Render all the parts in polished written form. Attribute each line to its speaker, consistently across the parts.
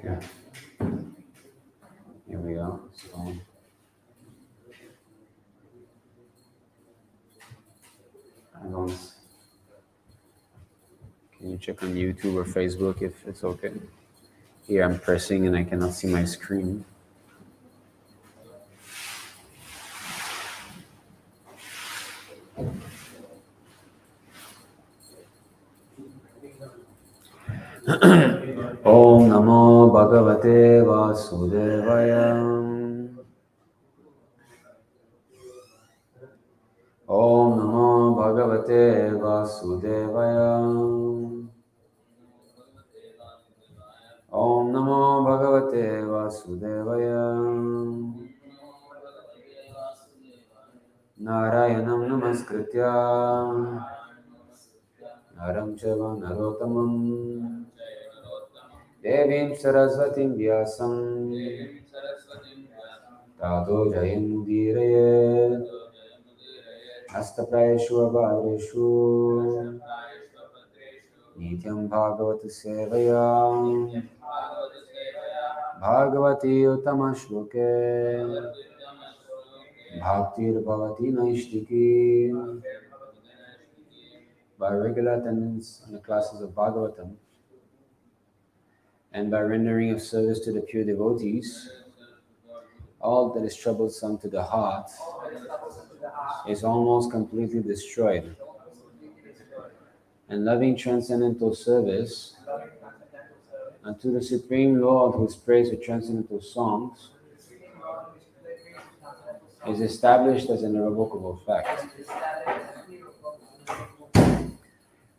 Speaker 1: Okay. Here we go. So, can you check on YouTube or Facebook if it's okay? Here I'm pressing and I cannot see my screen. Om Namo Bhagavate Vasudevaya. Om Namo Bhagavate Vasudevaya. Om Namo Bhagavate Vasudevaya. Narayanam Namaskritya Naram Chaiva Narottamam Devim Saraswatim Vyasam Tato Jayamudiraye Astaprayeshu Abhareshu Nityam Bhagavata Sevaya Bhagavati Uttama Shloke Bhaktir Bhavati Naishtiki. By regular attendance on the classes of Bhagavatam and by rendering of service to the pure devotees, all that is troublesome to the heart is almost completely destroyed. And loving transcendental service unto the Supreme Lord, whose praise with transcendental songs is established as an irrevocable fact.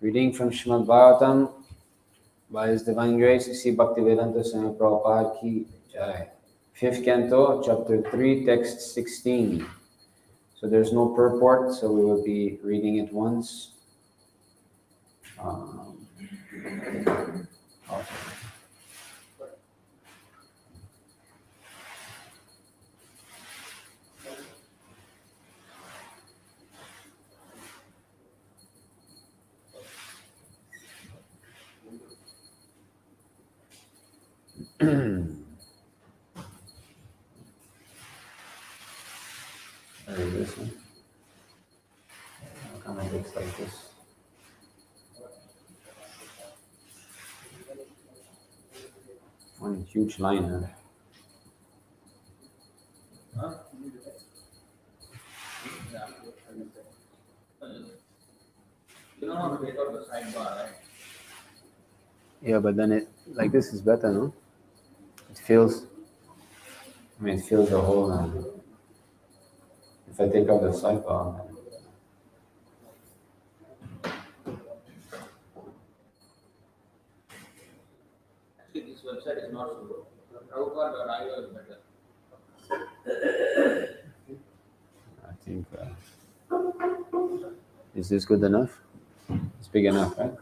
Speaker 1: Reading from Srimad Bhagavatam by His Divine Grace, C. Bhaktivedanta Swami Prabhupada Ki Jai. 5th Canto, Chapter 3, Text 16. So there's no purport, so we will be reading it once. This one. How come it looks like this? One huge line, huh? You know how to take out the sidebar, right? Yeah, but then it, like this is better, no? It feels, it feels the whole, if I take out the sidebar. Actually, this website is not so good. Prabhupada.io is better. I think, is this good enough? It's big enough, right?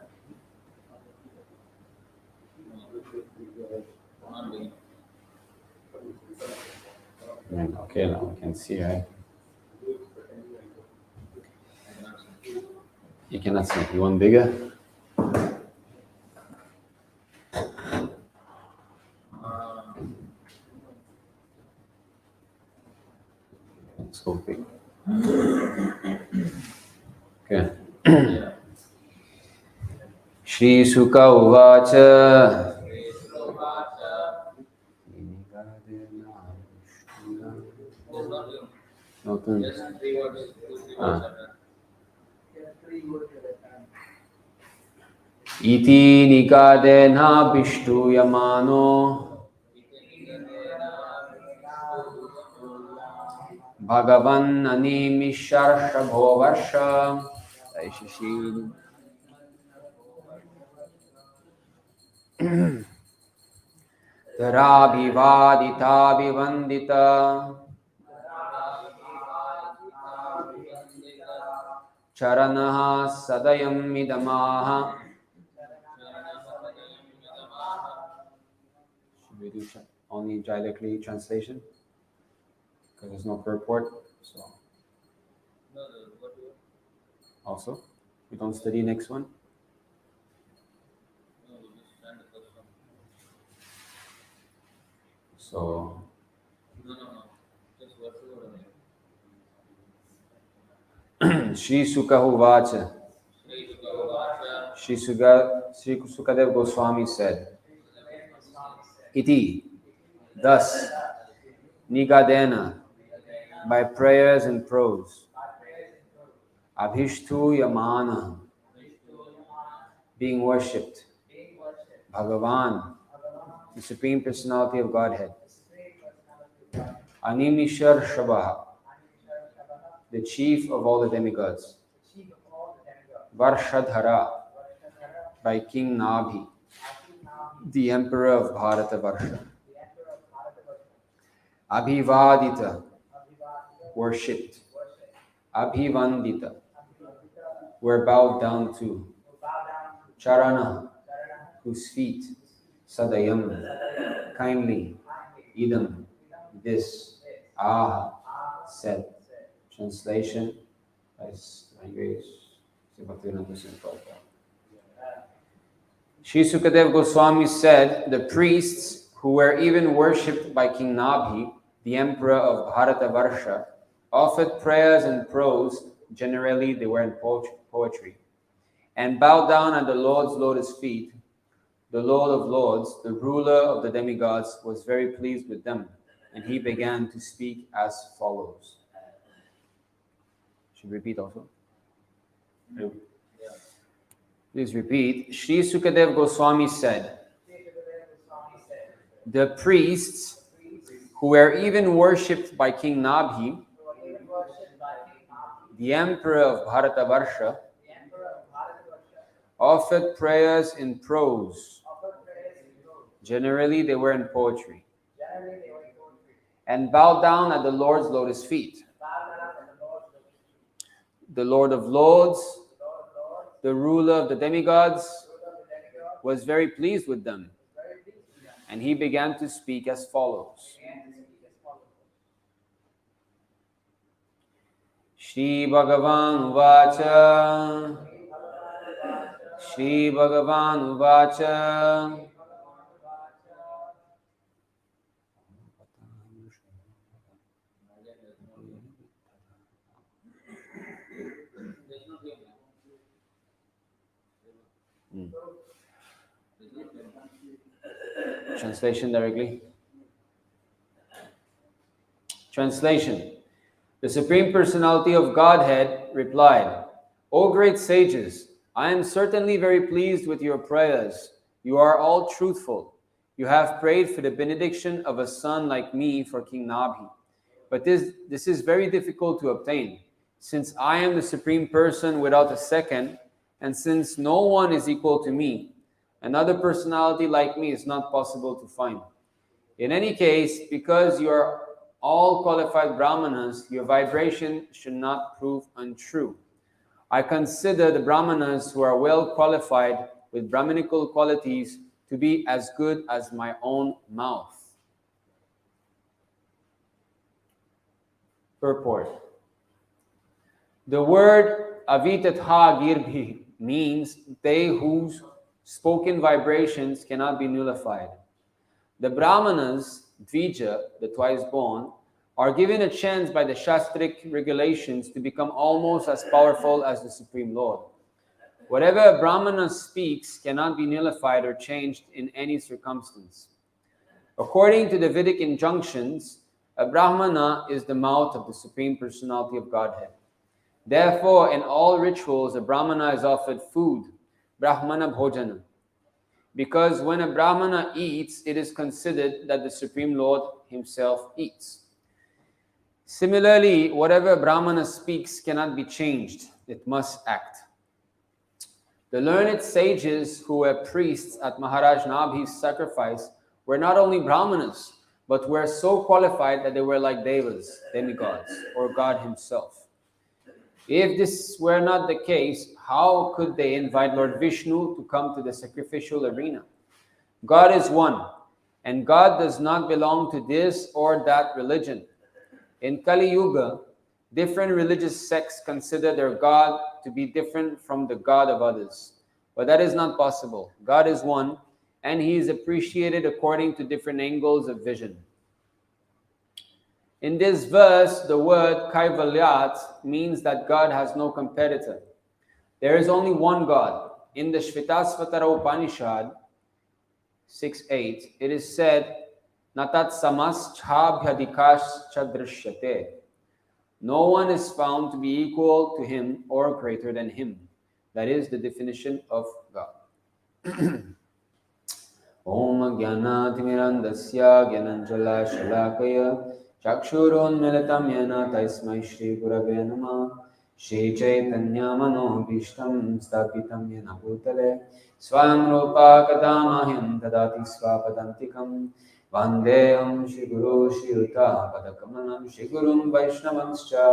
Speaker 1: Okay, now we can see, right? You cannot see. You want bigger? Let's go big. Okay. Shri Sukha Uvacha. No turns. Iti nikadena bishtu yamano Bhagavan animisharsha bhovarsha Aishishil Tarabhivadita vivandita Charanaha sadayam midamaha. Should we do only directly translation? Because there's no purport. So also, we don't study next one. So, Shri Sukha Uvacha. Shri Sukadev Goswami said, Iti, thus, Nigadena, by prayers and prose, Abhishtu Yamana, being worshipped, Bhagavan, the Supreme Personality of Godhead, Animishar Shabaha, the chief of all the demigods, Varshadhara, by King Nabhi, the emperor of Bharata Varsha, Abhivadita, worshipped, Abhivandita, were bowed down to, Charana, whose feet, Sadayam, kindly, Idam, this, Aha, said. Translation, Shri Sukadev Goswami said, the priests who were even worshipped by King Nabhi, the emperor of Bharata Varsha, offered prayers in prose, generally they were in poetry, and bowed down at the Lord's lotus feet. The Lord of Lords, the ruler of the demigods, was very pleased with them, and he began to speak as follows. Should repeat also? Yeah. Please repeat. Shri Sukadev Goswami said, the priests who were even worshipped by King Nabhi, the emperor of Bharata Varsha, offered prayers in prose. Generally, they were in poetry. And bowed down at the Lord's lotus feet. The Lord of Lords, the ruler of the demigods, was very pleased with them. And he began to speak as follows. Shri Bhagavan Uvacha. Shri Bhagavan Uvacha. Translation directly. Translation. The Supreme Personality of Godhead replied, O great sages, I am certainly very pleased with your prayers. You are all truthful. You have prayed for the benediction of a son like me for King Nabhi. But this is very difficult to obtain, since I am the Supreme Person without a second, and since no one is equal to me, another personality like me is not possible to find. In any case, because you are all qualified Brāhmaṇas, your vibration should not prove untrue. I consider the Brāhmaṇas who are well qualified with Brahminical qualities to be as good as my own mouth. Purport. The word avitatha girbhi means they whose spoken vibrations cannot be nullified. The Brāhmaṇas, Dvija, the twice-born, are given a chance by the Shastric regulations to become almost as powerful as the Supreme Lord. Whatever a Brāhmana speaks cannot be nullified or changed in any circumstance. According to the Vedic injunctions, a Brāhmana is the mouth of the Supreme Personality of Godhead. Therefore, in all rituals, a Brāhmana is offered food, Brahmana Bhojana. Because when a Brahmana eats, it is considered that the Supreme Lord himself eats. Similarly, whatever a Brahmana speaks cannot be changed. It must act. The learned sages who were priests at Maharaj Nabhi's sacrifice were not only Brahmanas, but were so qualified that they were like devas, demigods, or God himself. If this were not the case, how could they invite Lord Vishnu to come to the sacrificial arena? God is one, and God does not belong to this or that religion. In Kali Yuga, different religious sects consider their God to be different from the God of others. But that is not possible. God is one, and he is appreciated according to different angles of vision. In this verse, the word Kaivalyat means that God has no competitor. There is only one God. In the Shvetasvatara Upanishad 6.8, it is said, Natat samas chabhyadikash chadrishyate. No one is found to be equal to him or greater than him. That is the definition of God. Om Jnanatimirandasya Jnananjala Shalakaya Chakshurunmilitam Yena Tasmai Shri Gurave Namah Shri Chaitanya Manobhishtam Stapitam Yena Bhutale Swayam Rupa Kadamahyam Tadati Swapadantikam Vandeham Shri Guru Shri Yuta Padakamanam Shri Gurum Vaishnavanscha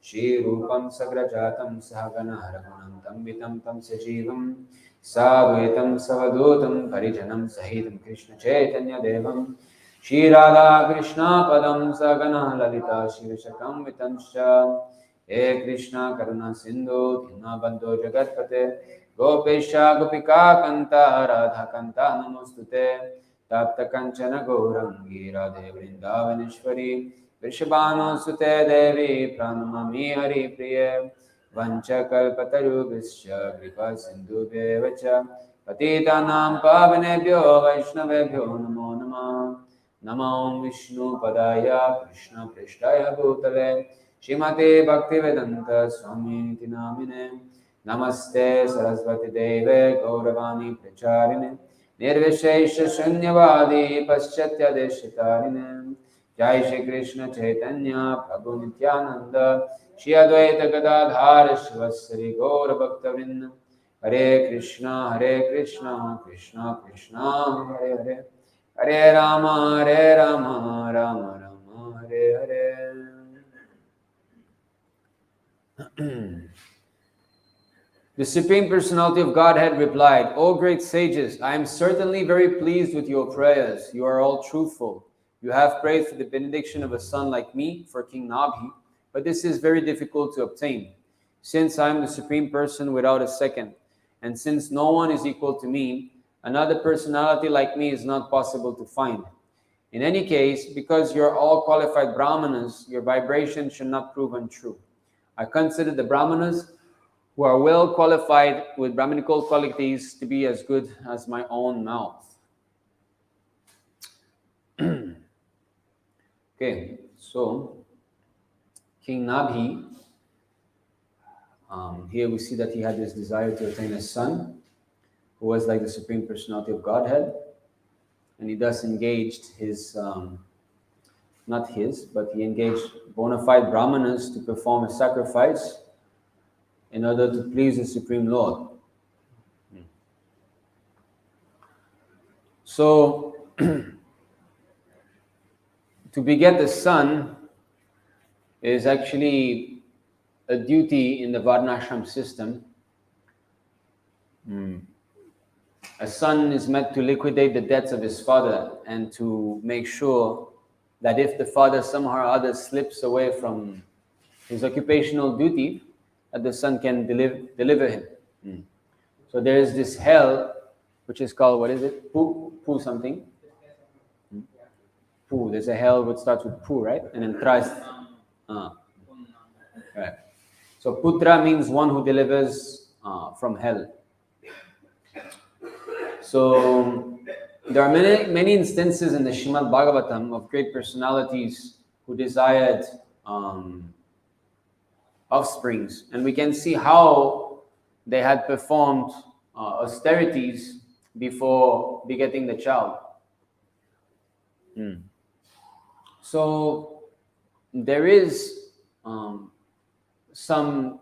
Speaker 1: Shri Rupam Sagrajatam Sahagana Raghunam Tambitam Tam Sajivam Sadvaitam Savadutam Parijanam Sahitam Krishna Chaitanya Devam Shri Radha Krishna Padam Sagana Lalita Shri Vishakam Vitanscha He Krishna Karuna Sindhu Dhinabandho Jagatpate Gopesha Gopika Kanta Radha Kanta Namostute Tapta Kanchana Gaurangi Radhe Vrindavaneshwari Vrishabhanu Sute Devi Pranamami Hari Priye Vanchakalpatarubhisya Kripa Sindhubheva cha Patitanam Pavanebhyo Vaishnavebhyo Namo Namah Namo Vishnu Padaya Krishna Prishtaya Bhutale Shrimate Bhaktivedanta Swami Niti Namine Namaste Saraswati Deve Gauravani Pracharine Nirvishesha Shunyavadi Paschatya Deshitarine Jai Shri Krishna Chaitanya Prabhu Nityananda Shri Advaita Gadadhara Shivasari Gaura Bhaktavrinda Hare Krishna Krishna Krishna Hare Hare Hare Rama Rama Rama Hare Hare. The Supreme Personality of Godhead replied, O great sages, I am certainly very pleased with your prayers. You are all truthful. You have prayed for the benediction of a son like me, for King Nabhi, but this is very difficult to obtain, since I am the Supreme Person without a second, and since no one is equal to me, another personality like me is not possible to find. In any case, because you are all qualified Brāhmaṇas, your vibration should not prove untrue. I consider the Brāhmaṇas who are well qualified with Brahminical qualities to be as good as my own mouth. Okay, so King Nabhi, here we see that he had this desire to attain a son who was like the Supreme Personality of Godhead, and he thus engaged his, not his, but he engaged bona fide Brāhmaṇas to perform a sacrifice in order to please the Supreme Lord. So, to beget the son is actually a duty in the Varnashram system. A son is meant to liquidate the debts of his father and to make sure that if the father somehow or other slips away from his occupational duty, that the son can deliver him. So there is this hell, which is called, what is it? Pu something. Pu. There's a hell which starts with Pu, right? And then tries. Right. So Putra means one who delivers from hell. So there are many instances in the Srimad Bhagavatam of great personalities who desired offsprings, and we can see how they had performed austerities before begetting the child. So there is some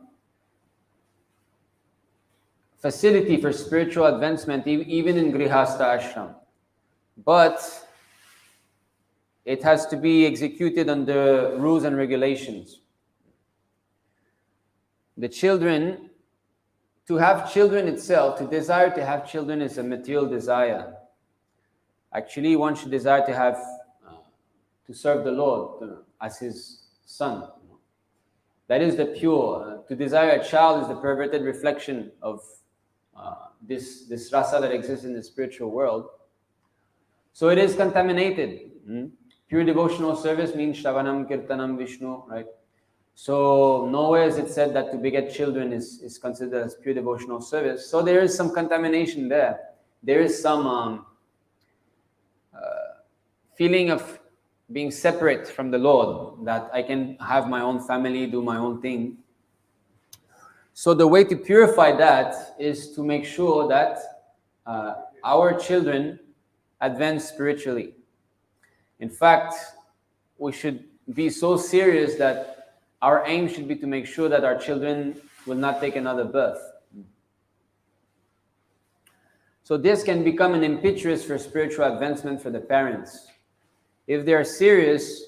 Speaker 1: facility for spiritual advancement even in Grihastha ashram, but it has to be executed under rules and regulations. The children, to have children itself, to desire to have children is a material desire. Actually, one should desire to have, to serve the Lord as his son. That is the pure. To desire a child is the perverted reflection of this rasa that exists in the spiritual world. So it is contaminated. Pure devotional service means Shravanam, Kirtanam, Vishnu, right? So nowhere is it said that to beget children is considered as pure devotional service. So there is some contamination there. There is some feeling of being separate from the Lord, that I can have my own family, do my own thing. So the way to purify that is to make sure that our children advance spiritually. In fact, we should be so serious that our aim should be to make sure that our children will not take another birth. So this can become an impetus for spiritual advancement for the parents. If they are serious,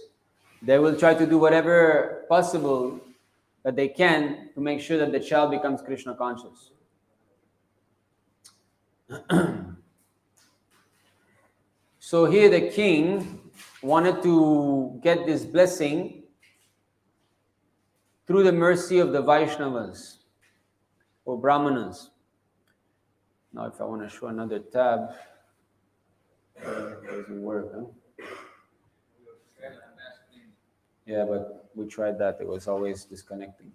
Speaker 1: they will try to do whatever possible that they can to make sure that the child becomes Krishna conscious. So here the king wanted to get this blessing through the mercy of the Vaishnavas or Brāhmaṇas. Now if I want to show another tab, it doesn't work, huh? Yeah, but we tried that. It was always disconnecting.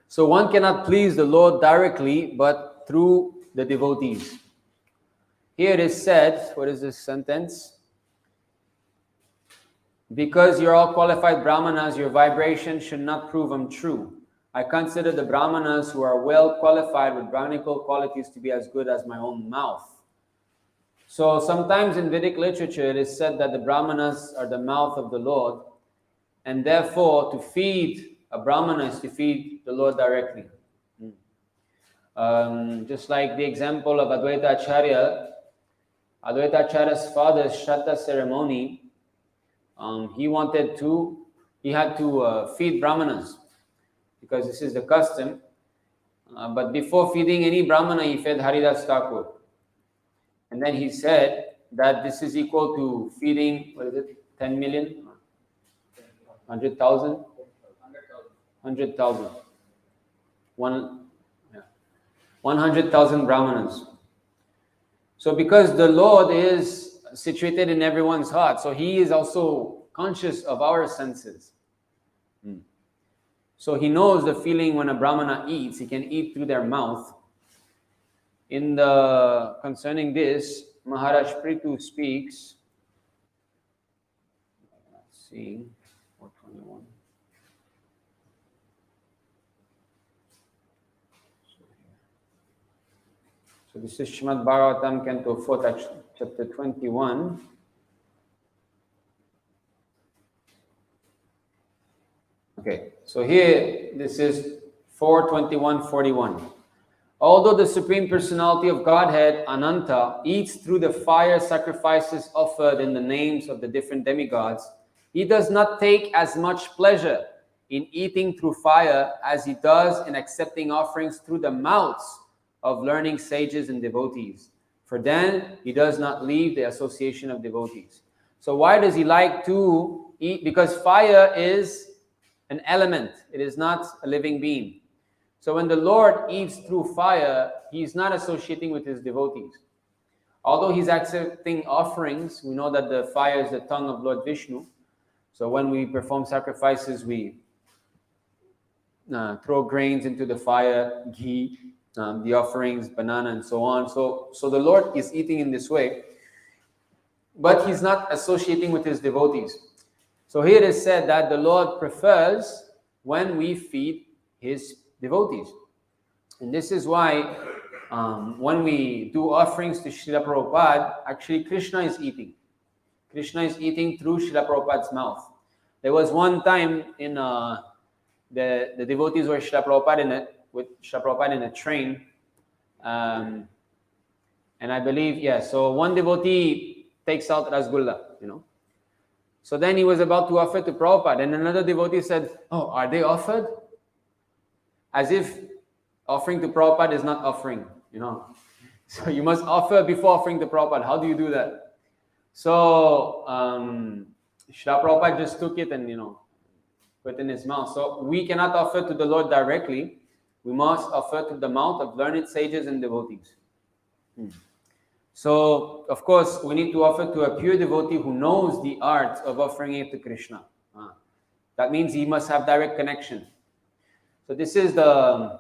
Speaker 1: So one cannot please the Lord directly, but through the devotees. Here it is said, what is this sentence? Because you're all qualified Brāhmaṇas, your vibration should not prove untrue. I consider the Brāhmaṇas who are well qualified with Brahmanical qualities to be as good as my own mouth. So sometimes in Vedic literature it is said that the Brāhmaṇas are the mouth of the Lord, and therefore to feed a Brāhmana is to feed the Lord directly. Just like the example of Advaita Acharya. Advaita Acharya's father's Shraddha ceremony, he had to feed Brāhmanas, because this is the custom. But before feeding any Brahmana, he fed Haridas Thakur. And then he said that this is equal to feeding, 10 million? 100,000? 100,000. 100,000 Brahmanas. So because the Lord is situated in everyone's heart, so he is also conscious of our senses. So he knows the feeling when a Brahmana eats. He can eat through their mouth. Concerning this, Maharaj Prithu speaks. Let's see, 421. So this is Srimad Bhagavatam, Canto 4, chapter 21. Okay, so here, this is 4:21:41. Although the Supreme Personality of Godhead, Ananta, eats through the fire sacrifices offered in the names of the different demigods, he does not take as much pleasure in eating through fire as he does in accepting offerings through the mouths of learning sages and devotees. For then he does not leave the association of devotees. So why does he like to eat? Because fire is an element. It is not a living being. So when the Lord eats through fire, he is not associating with his devotees. Although he's accepting offerings, we know that the fire is the tongue of Lord Vishnu. So when we perform sacrifices, we throw grains into the fire, ghee, the offerings, banana, and so on. So the Lord is eating in this way, but he's not associating with his devotees. So here it is said that the Lord prefers when we feed his devotees. And this is why when we do offerings to Srila Prabhupada, actually Krishna is eating. Krishna is eating through Srila Prabhupada's mouth. There was one time in the devotees were with Srila Prabhupada in a train. And I believe, so one devotee takes out Rasgulla, So then he was about to offer to Prabhupada, and another devotee said, "Oh, are they offered?" As if offering to Prabhupada is not offering, So you must offer before offering to Prabhupada. How do you do that? So Srila Prabhupada just took it and, put it in his mouth. So we cannot offer to the Lord directly. We must offer to the mouth of learned sages and devotees. So, of course, we need to offer to a pure devotee who knows the art of offering it to Krishna. That means he must have direct connection. So this is the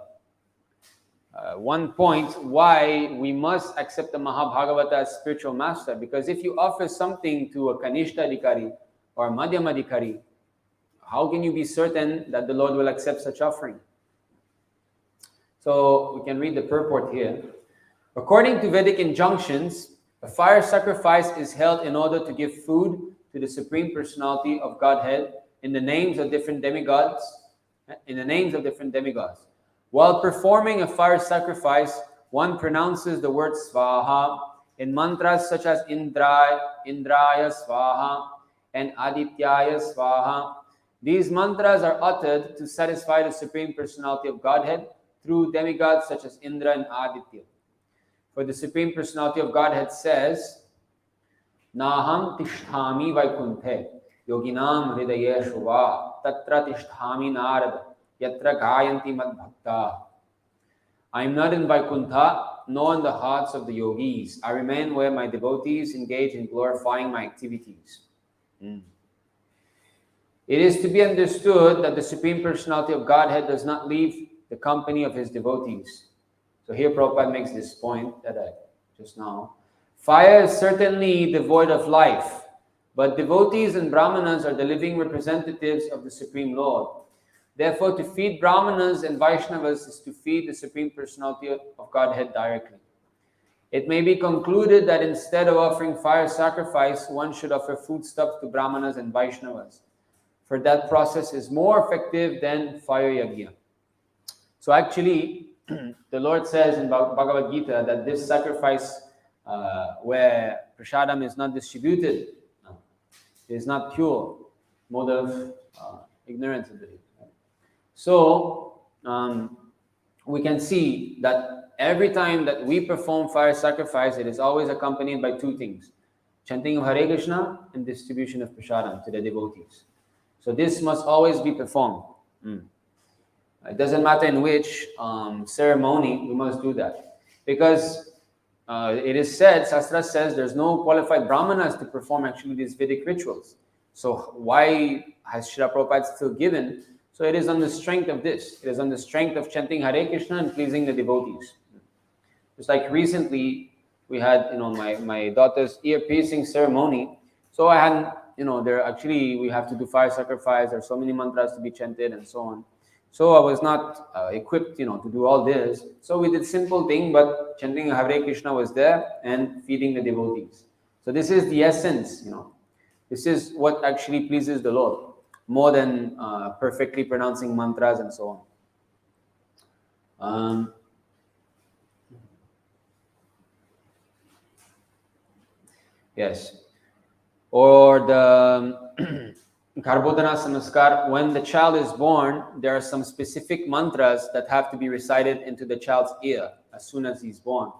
Speaker 1: one point why we must accept the Mahabhagavata as spiritual master. Because if you offer something to a Kanishta Adhikari or Madhyama Adhikari, how can you be certain that the Lord will accept such offering? So we can read the purport here. According to Vedic injunctions, a fire sacrifice is held in order to give food to the Supreme Personality of Godhead in the names of different demigods. While performing a fire sacrifice, one pronounces the word Svaha in mantras such as Indraya Svaha and Adityaya Svaha. These mantras are uttered to satisfy the Supreme Personality of Godhead through demigods such as Indra and Aditya. For the Supreme Personality of Godhead says, Naham Tishtami Vaikunthe Yoginam Hridaye Shubha Tatra Tishtami Narada Yatra Gayanti Mad Bhakta. I am not in Vaikuntha, nor in the hearts of the yogis. I remain where my devotees engage in glorifying my activities. It is to be understood that the Supreme Personality of Godhead does not leave the company of his devotees. So here Prabhupada makes this point that I just now. Fire is certainly devoid of life, but devotees and Brāhmaṇas are the living representatives of the Supreme Lord. Therefore, to feed Brāhmaṇas and Vaishnavas is to feed the Supreme Personality of Godhead directly. It may be concluded that instead of offering fire sacrifice, one should offer foodstuffs to Brāhmaṇas and Vaishnavas, for that process is more effective than fire yajna. So actually, the Lord says in Bhagavad Gita that this sacrifice where prasadam is not distributed is not pure, mode of ignorance, I believe. So we can see that every time that we perform fire sacrifice, it is always accompanied by two things: chanting of Hare Krishna and distribution of prasadam to the devotees. So this must always be performed. It doesn't matter in which ceremony, we must do that. Because it is said, Shastra says, there's no qualified Brāhmanas to perform actually these Vedic rituals. So why has Srila Prabhupada still given? So it is on the strength of this. It is on the strength of chanting Hare Krishna and pleasing the devotees. Just like recently, we had, my daughter's ear piercing ceremony. So I had, we have to do fire sacrifice. There are so many mantras to be chanted and so on. So I was not equipped, to do all this. So we did simple thing, but chanting Hare Krishna was there and feeding the devotees. So this is the essence, This is what actually pleases the Lord, more than perfectly pronouncing mantras and so on. Yes. Or the Garbhodana Samaskar, when the child is born, there are some specific mantras that have to be recited into the child's ear as soon as he's born.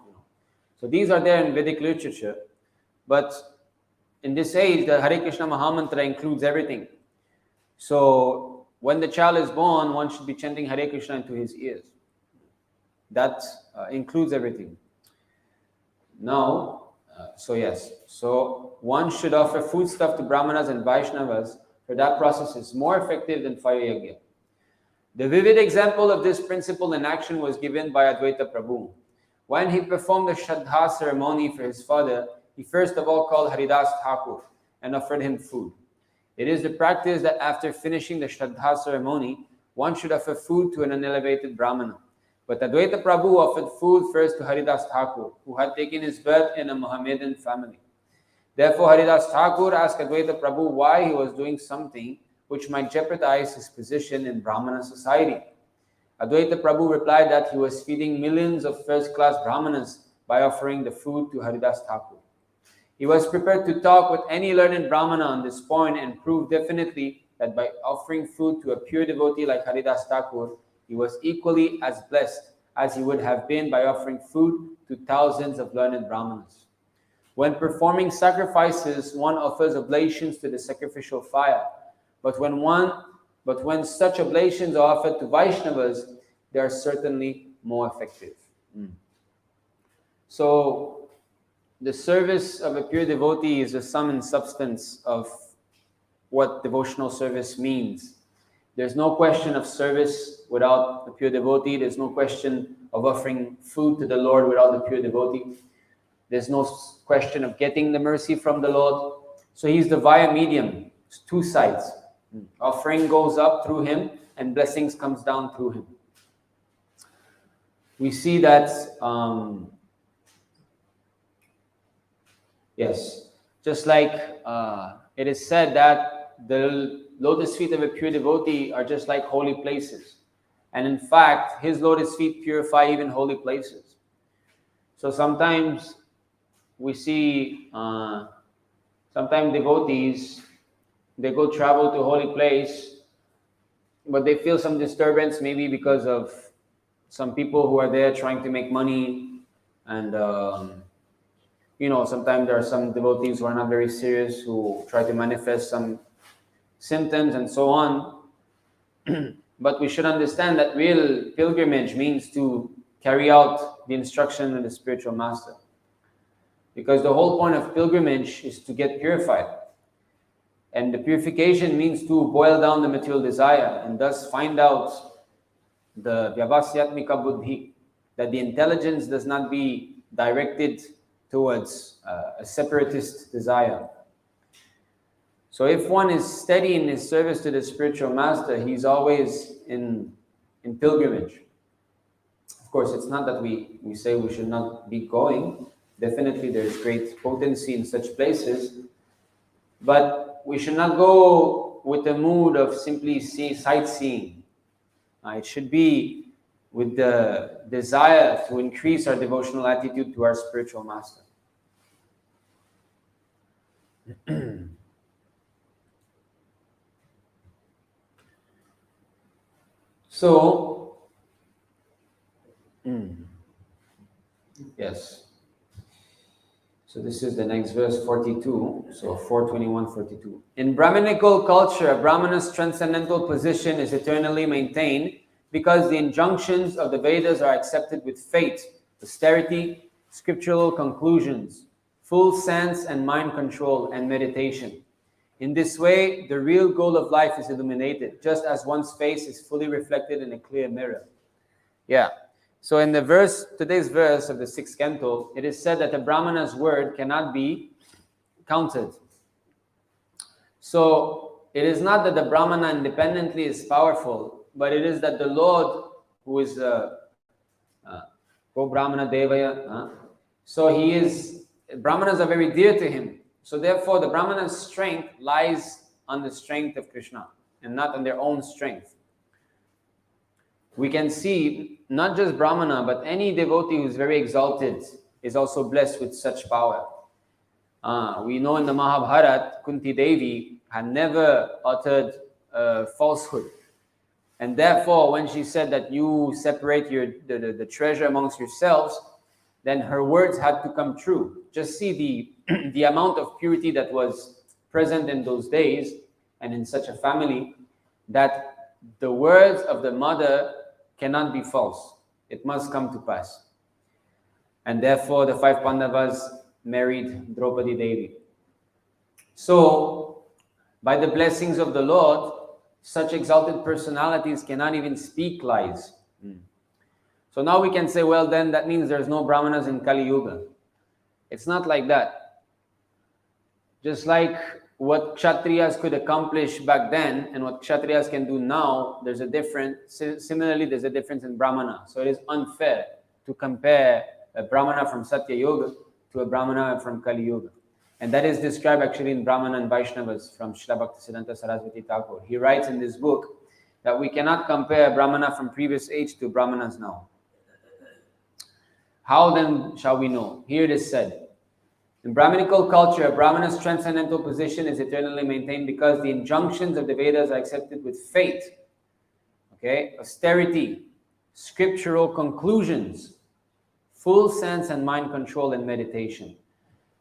Speaker 1: So these are there in Vedic literature, but in this age, the Hare Krishna Mahamantra includes everything. So when the child is born, one should be chanting Hare Krishna into his ears. That includes everything. Now, so one should offer foodstuff to Brāhmanas and Vaishnavas, for that process is more effective than fire yajna. The vivid example of this principle in action was given by Advaita Prabhu. When he performed the Shraddha ceremony for his father, he first of all called Haridas Thakur and offered him food. It is the practice that after finishing the Shraddha ceremony, one should offer food to an unelevated Brahmana. But Advaita Prabhu offered food first to Haridas Thakur, who had taken his birth in a Mohammedan family. Therefore, Haridas Thakur asked Advaita Prabhu why he was doing something which might jeopardize his position in Brahmana society. Advaita Prabhu replied that he was feeding millions of first-class Brahmanas by offering the food to Haridas Thakur. He was prepared to talk with any learned Brahmana on this point and prove definitely that by offering food to a pure devotee like Haridas Thakur, he was equally as blessed as he would have been by offering food to thousands of learned Brahmanas. When performing sacrifices, one offers oblations to the sacrificial fire. But when such oblations are offered to Vaishnavas, they are certainly more effective. So the service of a pure devotee is the sum and substance of what devotional service means. There's no question of service without a pure devotee. There's no question of offering food to the Lord without the pure devotee. There's no question of getting the mercy from the Lord. So he's the via medium. It's two sides. Offering goes up through him and blessings comes down through him. We see that, yes, just like it is said that the lotus feet of a pure devotee are just like holy places. And in fact, his lotus feet purify even holy places. So sometimes we see, sometimes devotees, they go travel to a holy place, but they feel some disturbance, maybe because of some people who are there trying to make money. And, sometimes there are some devotees who are not very serious, who try to manifest some symptoms and so on. But we should understand that real pilgrimage means to carry out the instruction of the spiritual master. Because the whole point of pilgrimage is to get purified. And the purification means to boil down the material desire and thus find out the vyavasyatmika buddhi, that the intelligence does not be directed towards a separatist desire. So if one is steady in his service to the spiritual master, he's always in pilgrimage. Of course, it's not that we say we should not be going. Definitely there's great potency in such places. But we should not go with the mood of simply sightseeing. It should be with the desire to increase our devotional attitude to our spiritual master. So, yes. So this is the next verse, 42. So 421, 42. In Brahminical culture, a Brahmana's transcendental position is eternally maintained because the injunctions of the Vedas are accepted with faith, austerity, scriptural conclusions, full sense and mind control, and meditation. In this way, the real goal of life is illuminated, just as one's face is fully reflected in a clear mirror. Yeah. So in today's verse of the 6th canto, it is said that the Brahmana's word cannot be counted. So it is not that the Brahmana independently is powerful, but it is that the Lord, who is Go Brahmana Devaya, so Brahmanas are very dear to him. So therefore, the Brahmana's strength lies on the strength of Krishna and not on their own strength. We can see not just Brahmana, but any devotee who is very exalted is also blessed with such power. We know in the Mahabharata, Kunti Devi had never uttered falsehood. And therefore, when she said that you separate the treasure amongst yourselves, then her words had to come true. Just see the amount of purity that was present in those days and in such a family, that the words of the mother cannot be false. It must come to pass. And therefore, the 5 Pandavas married Draupadi Devi. So, by the blessings of the Lord, such exalted personalities cannot even speak lies. So now we can say, well, then that means there's no Brahmanas in Kali Yuga. It's not like that. Just like what Kshatriyas could accomplish back then and what Kshatriyas can do now, there's a difference. Similarly, there's a difference in Brahmana. So it is unfair to compare a Brahmana from Satya Yoga to a Brahmana from Kali Yuga. And that is described actually in Brahmana and Vaishnavas from Srila Bhaktisiddhanta Saraswati Thakur. He writes in this book that we cannot compare a Brahmana from previous age to Brahmanas now. How then shall we know? Here it is said, in Brahminical culture, a Brahmana's transcendental position is eternally maintained because the injunctions of the Vedas are accepted with faith, austerity, scriptural conclusions, full sense and mind control, and meditation.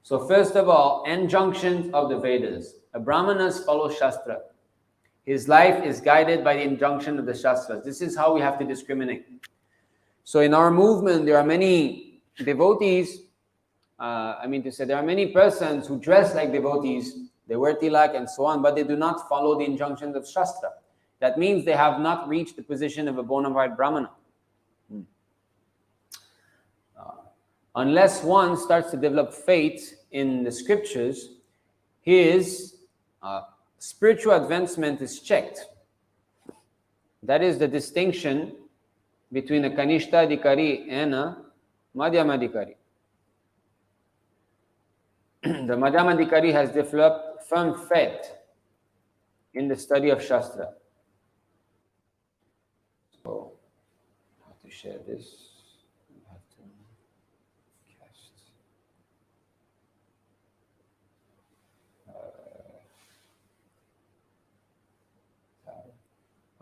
Speaker 1: So first of all, injunctions of the Vedas. A Brahmanas follows Shastra. His life is guided by the injunction of the Shastras. This is how we have to discriminate. So in our movement, there are many devotees there are many persons who dress like devotees, they wear tilak and so on, but they do not follow the injunctions of Shastra. That means they have not reached the position of a bona fide Brahmana. Unless one starts to develop faith in the scriptures, his spiritual advancement is checked. That is the distinction between a Kanishta Adhikari and a Madhyama Adhikari. The Madhyama Adhikari has developed firm faith in the study of Shastra. So, I have to share this. I have to cast.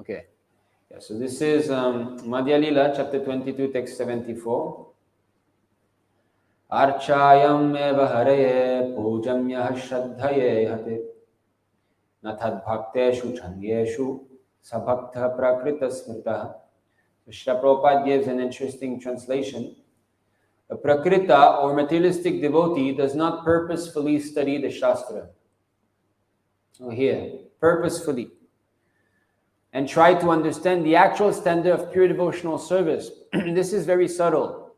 Speaker 1: Okay. Yeah, so this is Madhya Lila, chapter 22, text 74. Archayam eva haraye pujamyah shraddhaye hate nathad bhakteshu changyeshu sabhaktha prakrita smritah. Srila Prabhupada gives an interesting translation. A prakrita or materialistic devotee does not purposefully study the Shastra. So here, purposefully. And try to understand the actual standard of pure devotional service. This is very subtle.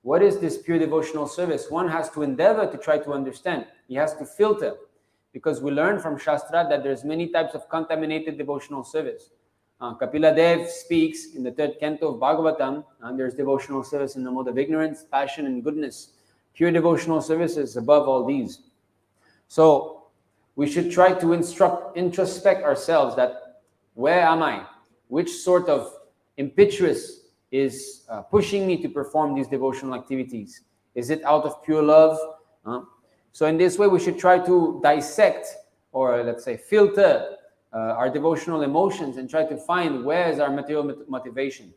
Speaker 1: What is this pure devotional service? One has to endeavor to try to understand. He has to filter. Because we learn from Shastra that there's many types of contaminated devotional service. Kapila Dev speaks in the 3rd canto of Bhagavatam, and there's devotional service in the mode of ignorance, passion, and goodness. Pure devotional service is above all these. So we should try to introspect ourselves that where am I? Which sort of impetuous is pushing me to perform these devotional activities? Is it out of pure love? So in this way, we should try to dissect, or let's say filter our devotional emotions and try to find where is our material motivation.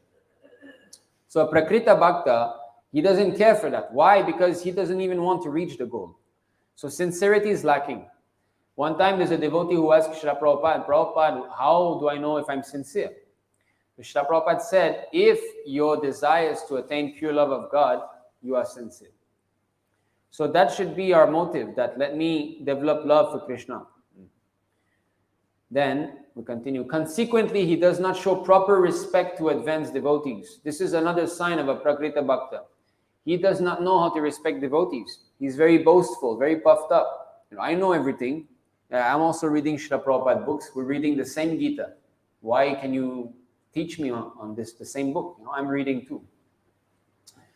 Speaker 1: So a Prakrita Bhakta, he doesn't care for that. Why? Because he doesn't even want to reach the goal. So sincerity is lacking. One time there's a devotee who asked Srila Prabhupada, Prabhupada, how do I know if I'm sincere? Srila Prabhupada said, if your desire is to attain pure love of God, you are sincere. So that should be our motive, that let me develop love for Krishna. Then we continue. Consequently, he does not show proper respect to advanced devotees. This is another sign of a Prakrita Bhakta. He does not know how to respect devotees. He's very boastful, very puffed up. I know everything. I'm also reading Srila Prabhupada books. We're reading the same Gita. Why can you teach me on this, the same book? I'm reading too.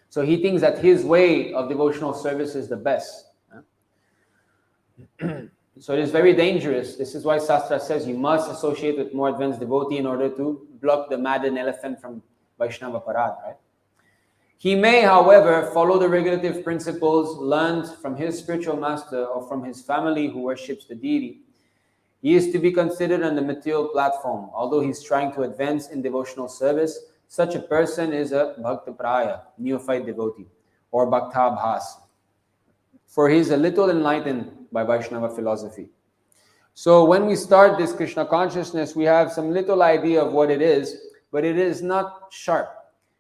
Speaker 1: So he thinks that his way of devotional service is the best. So it is very dangerous. This is why Shastra says you must associate with more advanced devotee in order to block the maddened elephant from Vaishnava Parad, right? He may, however, follow the regulative principles learned from his spiritual master or from his family who worships the deity. He is to be considered on the material platform. Although he's trying to advance in devotional service, such a person is a Bhakta Praya, neophyte devotee, or Bhakta Bhas. For he is a little enlightened by Vaishnava philosophy. So when we start this Krishna consciousness, we have some little idea of what it is, but it is not sharp.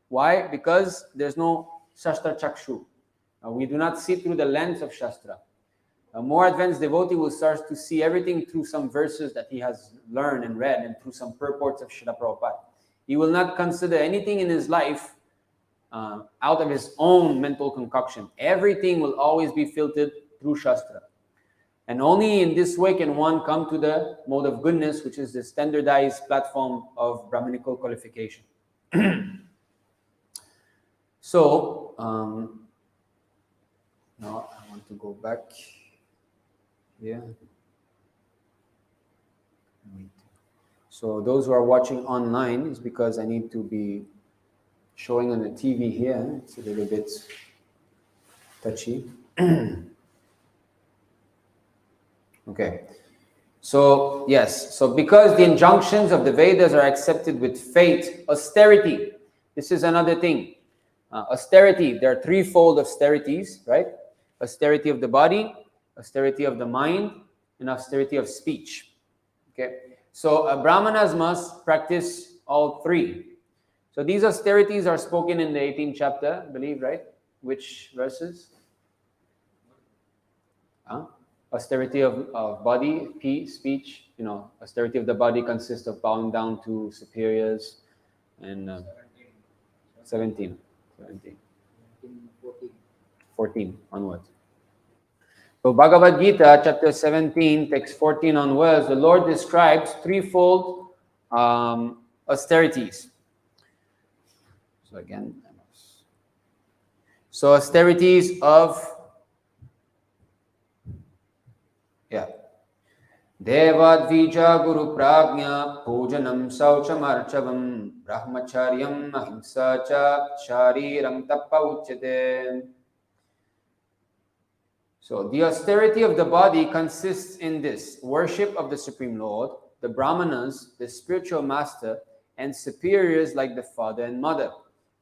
Speaker 1: Why? Because there's no Shastra Chakshu. We do not see through the lens of Shastra. A more advanced devotee will start to see everything through some verses that he has learned and read and through some purports of Srila Prabhupada. He will not consider anything in his life out of his own mental concoction. Everything will always be filtered through Shastra. And only in this way can one come to the mode of goodness, which is the standardized platform of Brahmanical qualification. So, now I want to go back here. So those who are watching online is because I need to be showing on the TV here. It's a little bit touchy. Okay. So, yes. So because the injunctions of the Vedas are accepted with faith, austerity. This is another thing. Austerity, there are threefold austerities, right? Austerity of the body, austerity of the mind, and austerity of speech. Okay. So Brāhmanas must practice all three. So these austerities are spoken in the 18th chapter, I believe, right? Which verses? Austerity of body, speech, austerity of the body consists of bowing down to superiors, and 17, 14 onwards. So Bhagavad Gita, chapter 17, text 14 onwards, the Lord describes threefold austerities. So again, austerities of Devadvija Guru Prajna Pujanam Sauchamarchavam Brahmacharyam Ahimsa Cha Shariram Tappa Uchyate. So the austerity of the body consists in this: worship of the Supreme Lord, the Brāhmaṇas, the spiritual master, and superiors like the father and mother.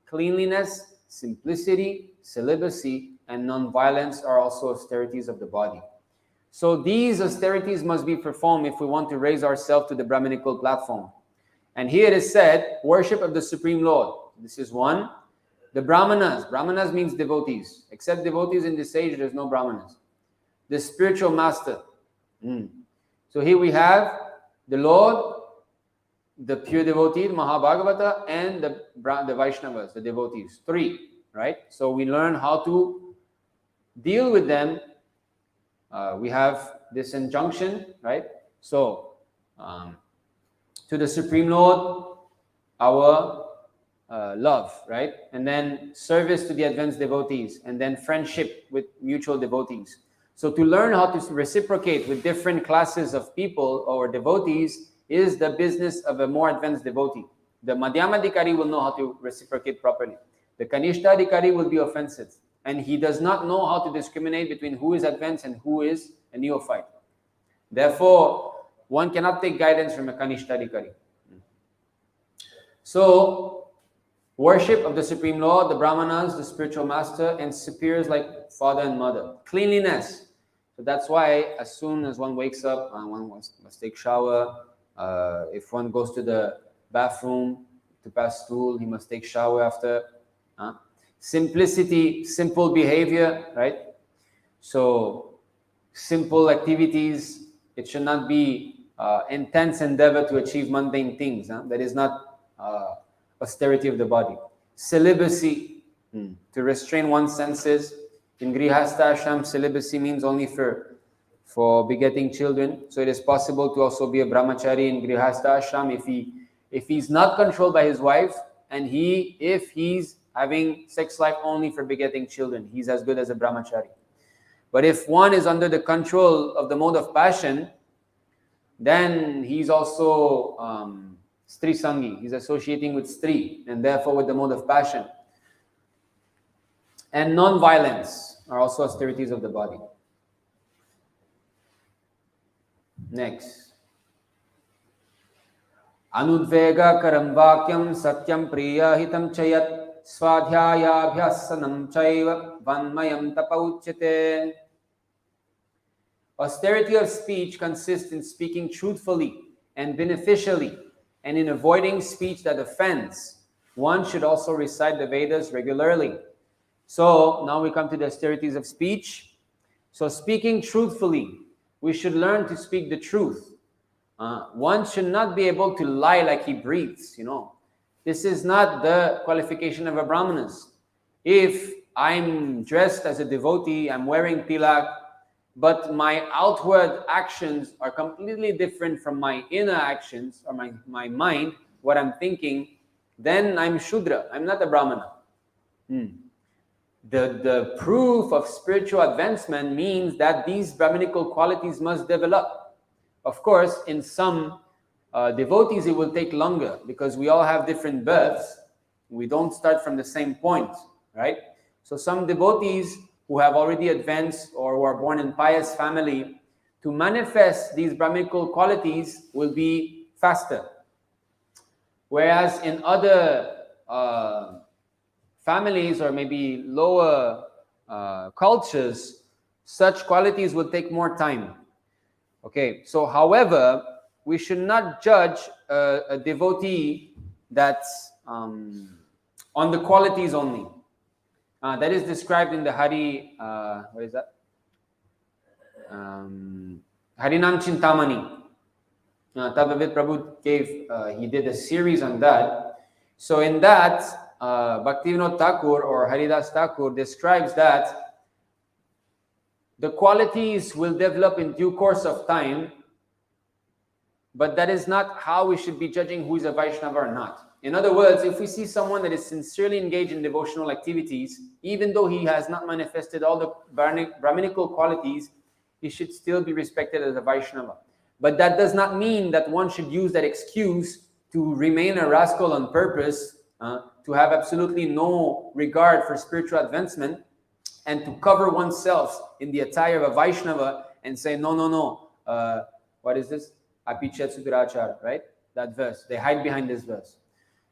Speaker 1: Cleanliness, simplicity, celibacy, and non-violence are also austerities of the body. So these austerities must be performed if we want to raise ourselves to the Brahminical platform. And here it is said, worship of the Supreme Lord. This is one. The Brāhmaṇas. Brāhmaṇas means devotees. Except devotees in this age, there's no Brāhmaṇas. The spiritual master. So here we have the Lord, the pure devotee, the Mahabhagavata, and the Vaishnavas, the devotees. Three, right? So we learn how to deal with them. We have this injunction, right? So, to the Supreme Lord, our love, right? And then service to the advanced devotees, and then friendship with mutual devotees. So to learn how to reciprocate with different classes of people or devotees is the business of a more advanced devotee. The Madhyamadikari will know how to reciprocate properly. The Kanishtadikari will be offensive, and he does not know how to discriminate between who is advanced and who is a neophyte. Therefore, one cannot take guidance from a Kanishtadikari. So, worship of the Supreme Lord, the Brāhmaṇas, the spiritual master, and superiors like father and mother. Cleanliness. So that's why as soon as one wakes up, one must take shower. If one goes to the bathroom to pass stool, he must take shower after. Simplicity, simple behavior, right? So, simple activities. It should not be intense endeavor to achieve mundane things. That is not austerity of the body. Celibacy, to restrain one's senses. In Grihastha Ashram, celibacy means only for begetting children. So it is possible to also be a brahmachari in Grihastha Ashram if he's not controlled by his wife, and if he's having sex life only for begetting children, he's as good as a brahmachari. But if one is under the control of the mode of passion, then he's also Stri Sangi. He's associating with Stri, and therefore with the mode of passion. And non-violence are also austerities of the body. Next. Anudvega karam vakyam satyam priya hitam chayat swadhyayabhyasanam chaiva vanmayam tapa uchyate. Austerity of speech consists in speaking truthfully and beneficially, and in avoiding speech that offends. One should also recite the Vedas regularly. So now we come to the austerities of speech. So speaking truthfully, we should learn to speak the truth. One should not be able to lie like he breathes, This is not the qualification of a Brāhmaṇas. If I'm dressed as a devotee, I'm wearing tilak, but my outward actions are completely different from my inner actions or my mind, what I'm thinking, then I'm Shudra. I'm not a Brāhmana. The proof of spiritual advancement means that these Brahminical qualities must develop. Of course, in some devotees, it will take longer because we all have different births. We don't start from the same point, right? So some devotees who have already advanced or who are born in pious family, to manifest these Brahminical qualities will be faster. Whereas in other families or maybe lower cultures, such qualities will take more time. Okay, so however, we should not judge a devotee that's on the qualities only. That is described in the Hari, what is that? Harinam Chintamani. Tadvavid Prabhu he did a series on that. So in that, Bhaktivinoda Thakur or Haridas Thakur describes that the qualities will develop in due course of time, but that is not how we should be judging who is a Vaishnava or not. In other words, if we see someone that is sincerely engaged in devotional activities, even though he has not manifested all the Brahminical qualities, he should still be respected as a Vaishnava. But that does not mean that one should use that excuse to remain a rascal on purpose, to have absolutely no regard for spiritual advancement, and to cover oneself in the attire of a Vaishnava and say, no, what is this? Apichet Sudrachar, right? That verse. They hide behind this verse.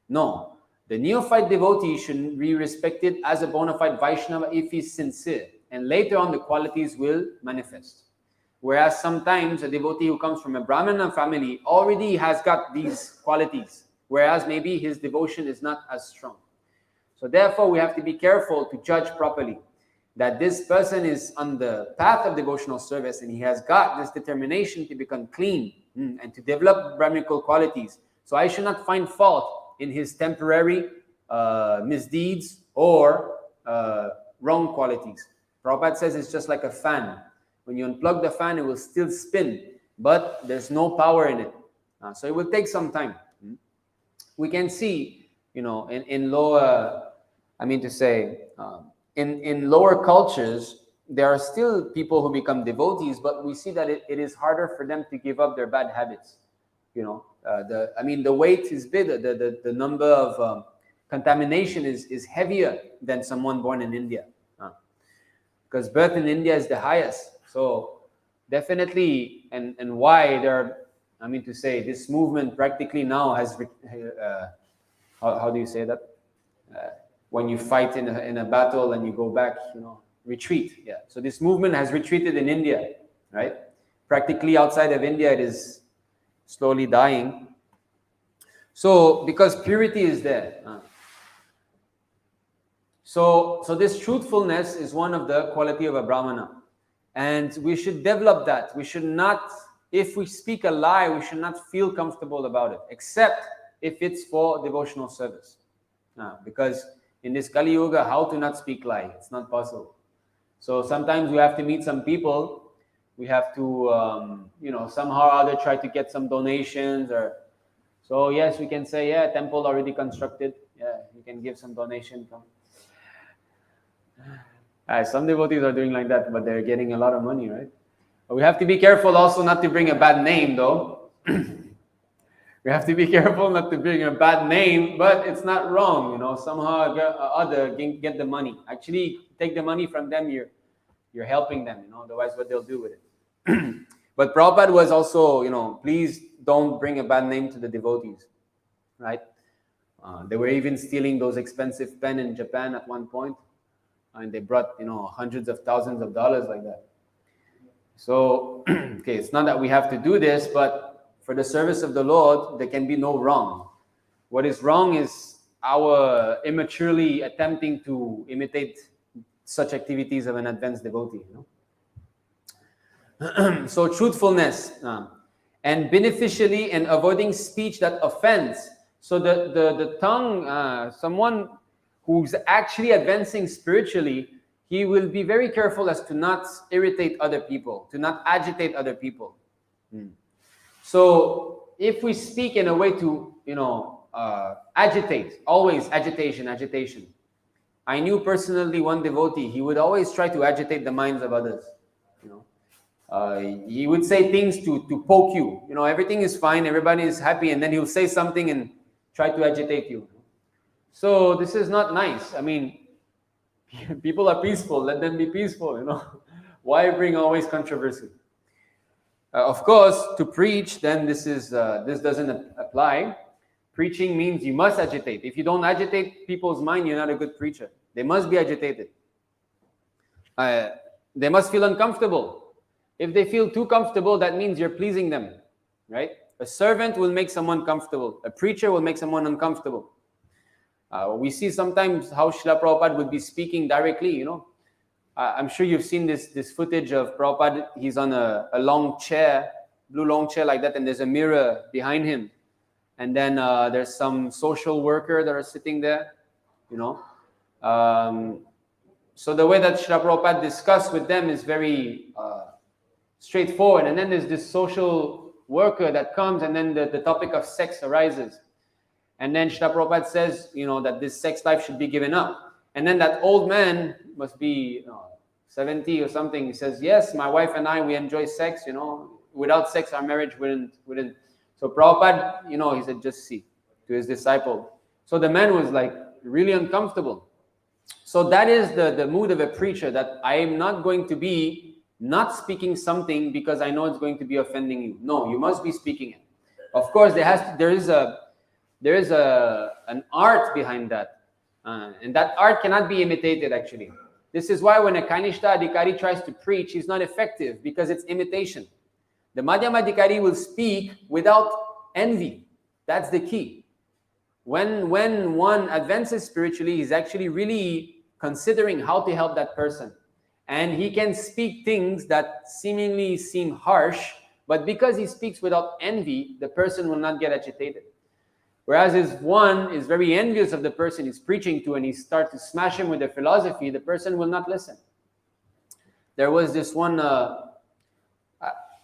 Speaker 1: No. The neophyte devotee should be respected as a bona fide Vaishnava if he's sincere. And later on, the qualities will manifest. Whereas sometimes a devotee who comes from a Brāhmana family already has got these qualities, whereas maybe his devotion is not as strong. So therefore, we have to be careful to judge properly that this person is on the path of devotional service and he has got this determination to become clean and to develop Brahminical qualities. So I should not find fault in his temporary misdeeds or wrong qualities. Prabhupada says it's just like a fan. When you unplug the fan, it will still spin, but there's no power in it. So it will take some time. We can see, in lower, in lower cultures, there are still people who become devotees, but we see that it is harder for them to give up their bad habits. The weight is bigger, the number of contamination is heavier than someone born in India. Because birth in India is the highest. So definitely, and why this movement practically now has, how do you say that? When you fight in a battle and you go back, retreat. Yeah. So this movement has retreated in India, right? Practically outside of India, it is slowly dying. So because purity is there. So this truthfulness is one of the quality of a Brahmana. And we should develop that. We should not, if we speak a lie, we should not feel comfortable about it, except if it's for devotional service. Because in this Kali Yuga, how to not speak lie? It's not possible. So sometimes we have to meet some people. We have to, somehow or other try to get some donations. So yes, we can say, yeah, temple already constructed. Yeah, you can give some donation. Some devotees are doing like that, but they're getting a lot of money, right? But we have to be careful also not to bring a bad name, though. We have to be careful not to bring a bad name, but it's not wrong, somehow or other get the money. Actually, take the money from them, you're helping them, otherwise what they'll do with it. But Prabhupada was also, please don't bring a bad name to the devotees, right? They were even stealing those expensive pens in Japan at one point. And they brought, hundreds of thousands of dollars like that. So, okay, it's not that we have to do this, but for the service of the Lord, there can be no wrong. What is wrong is our immaturely attempting to imitate such activities of an advanced devotee. So truthfulness and beneficially and avoiding speech that offends. So the tongue, someone who's actually advancing spiritually, he will be very careful as to not irritate other people, to not agitate other people. So if we speak in a way to, agitate, always agitation. I knew personally one devotee, he would always try to agitate the minds of others. He would say things to poke you. Everything is fine, everybody is happy, and then he'll say something and try to agitate you. So this is not nice. People are peaceful. Let them be peaceful, Why bring always controversy? Of course, to preach, then this doesn't apply. Preaching means you must agitate. If you don't agitate people's mind, you're not a good preacher. They must be agitated. They must feel uncomfortable. If they feel too comfortable, that means you're pleasing them, right? A servant will make someone comfortable. A preacher will make someone uncomfortable. We see sometimes how Srila Prabhupada would be speaking directly, I'm sure you've seen this footage of Prabhupada. He's on a long chair, blue long chair like that, and there's a mirror behind him. And then there's some social worker that are sitting there, you know. So the way that Srila Prabhupada discussed with them is very straightforward. And then there's this social worker that comes, and then the topic of sex arises. And then Srila Prabhupada says, you know, that this sex life should be given up. And then that old man must be 70 or something. He says, yes, my wife and I, we enjoy sex, you know. Without sex, our marriage wouldn't. So Prabhupada, you know, he said, just see, to his disciple. So the man was like really uncomfortable. So that is the mood of a preacher, that I am not going to be not speaking something because I know it's going to be offending you. No, you must be speaking it. Of course, there is an art behind that. And that art cannot be imitated, actually. This is why when a Kanishta Adhikari tries to preach, he's not effective, because it's imitation. The Madhyama Adhikari will speak without envy. That's the key. When one advances spiritually, he's actually really considering how to help that person. And he can speak things that seemingly seem harsh, but because he speaks without envy, the person will not get agitated. Whereas if one is very envious of the person he's preaching to, and he starts to smash him with their philosophy, the person will not listen. There was this one, I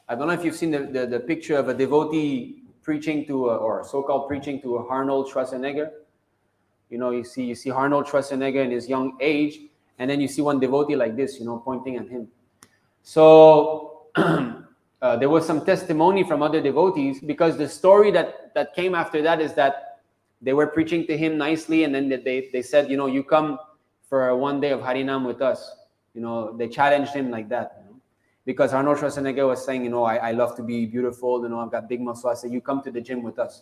Speaker 1: don't know if you've seen the picture of a devotee preaching to, or so-called preaching to Arnold Schwarzenegger. You know, you see Arnold Schwarzenegger in his young age, and then you see one devotee like this, you know, pointing at him. So there was some testimony from other devotees, because the story that came after that is that they were preaching to him nicely, and then they said, you know, you come for one day of Harinam with us. You know, they challenged him like that, you know? Because Arnold Schwarzenegger was saying, you know, I love to be beautiful, you know, I've got big muscles. I said, you come to the gym with us.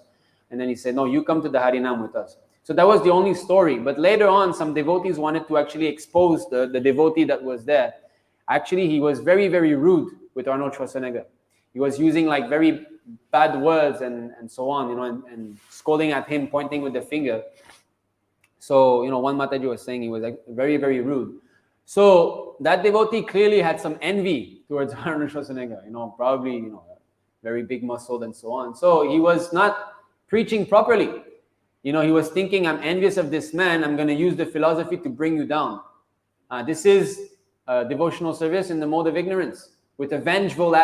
Speaker 1: And then he said, no, you come to the Harinam with us. So that was the only story. But later on, some devotees wanted to actually expose the devotee that was there. Actually, he was very, very rude with Arnold Schwarzenegger. He was using like very bad words and so on, you know, and scolding at him, pointing with the finger. So, you know, one Mataji was saying he was like very, very rude. So that devotee clearly had some envy towards Arnold Schwarzenegger, you know, probably, you know, very big muscled and so on. So he was not preaching properly. You know, he was thinking, I'm envious of this man. I'm going to use the philosophy to bring you down. This is devotional service in the mode of ignorance, with a vengeful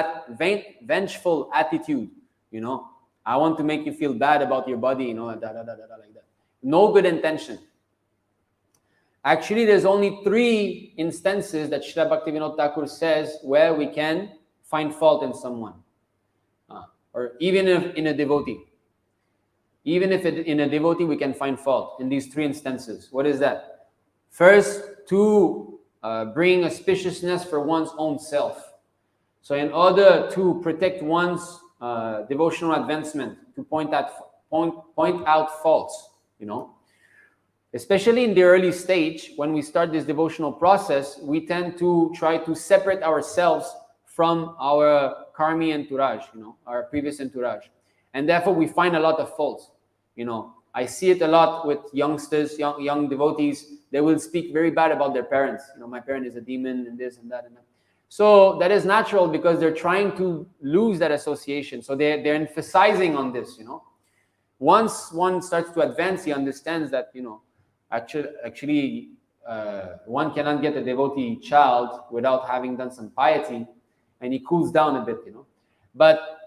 Speaker 1: attitude. You know, I want to make you feel bad about your body, you know, like that. No good intention. Actually, there's only 3 instances that Srila Bhaktivinoda Thakur says where we can find fault in someone, or even if in a devotee. Even if in a devotee we can find fault in these 3 instances. What is that? First, to bring auspiciousness for one's own self. So in order to protect one's devotional advancement, to point out faults, you know. Especially in the early stage, when we start this devotional process, we tend to try to separate ourselves from our karmi entourage, you know, our previous entourage. And therefore, we find a lot of faults. You know, I see it a lot with youngsters, young devotees. They will speak very bad about their parents. You know, my parent is a demon and this and that and that. So that is natural, because they're trying to lose that association. So they're emphasizing on this, you know. Once one starts to advance, he understands that, you know, actually one cannot get a devotee child without having done some piety, and he cools down a bit, you know. But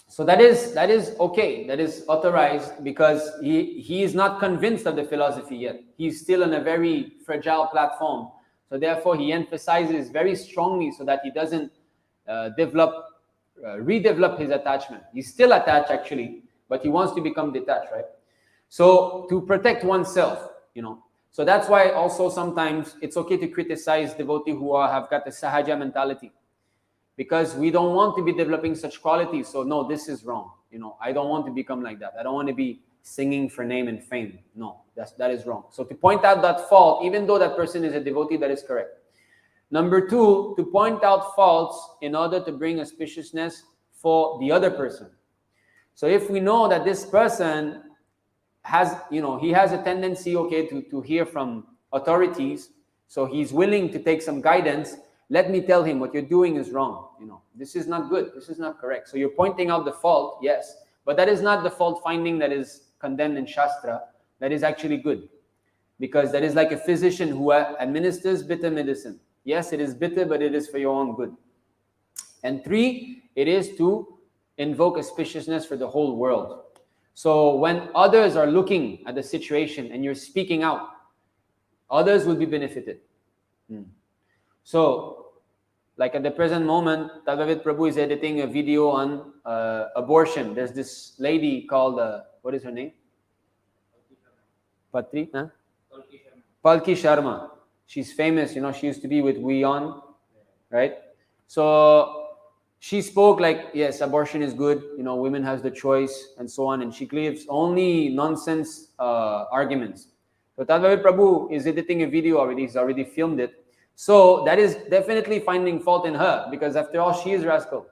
Speaker 1: so that is okay, that is authorized, because he is not convinced of the philosophy yet. He's still on a very fragile platform. So therefore, he emphasizes very strongly so that he doesn't redevelop his attachment. He's still attached, actually, but he wants to become detached, right? So to protect oneself, you know. So that's why also sometimes it's okay to criticize devotees who have got the sahaja mentality, because we don't want to be developing such qualities. So no, this is wrong. You know, I don't want to become like that. I don't want to be singing for name and fame. No, that is wrong. So to point out that fault, even though that person is a devotee, that is correct. Number 2, to point out faults in order to bring auspiciousness for the other person. So if we know that this person has, you know, he has a tendency, okay, to hear from authorities. So he's willing to take some guidance. Let me tell him what you're doing is wrong. This is not good. This is not correct. So you're pointing out the fault, yes, but that is not the fault finding that is condemned in Shastra. That is actually good, because that is like a physician who administers bitter medicine. Yes, it is bitter, but it is for your own good. And 3, it is to invoke auspiciousness for the whole world. So when others are looking at the situation and you're speaking out, others will be benefited. So, like at the present moment, Tadvavid Prabhu is editing a video on abortion. There's this lady called, what is her name? Patri? Huh? Palki Sharma. She's famous, she used to be with Weon, right? So she spoke like, yes, abortion is good, women has the choice and so on, and she gives only nonsense arguments. So Tadvavid Prabhu is editing a video already, he's already filmed it. So that is definitely finding fault in her, because after all, she is rascal.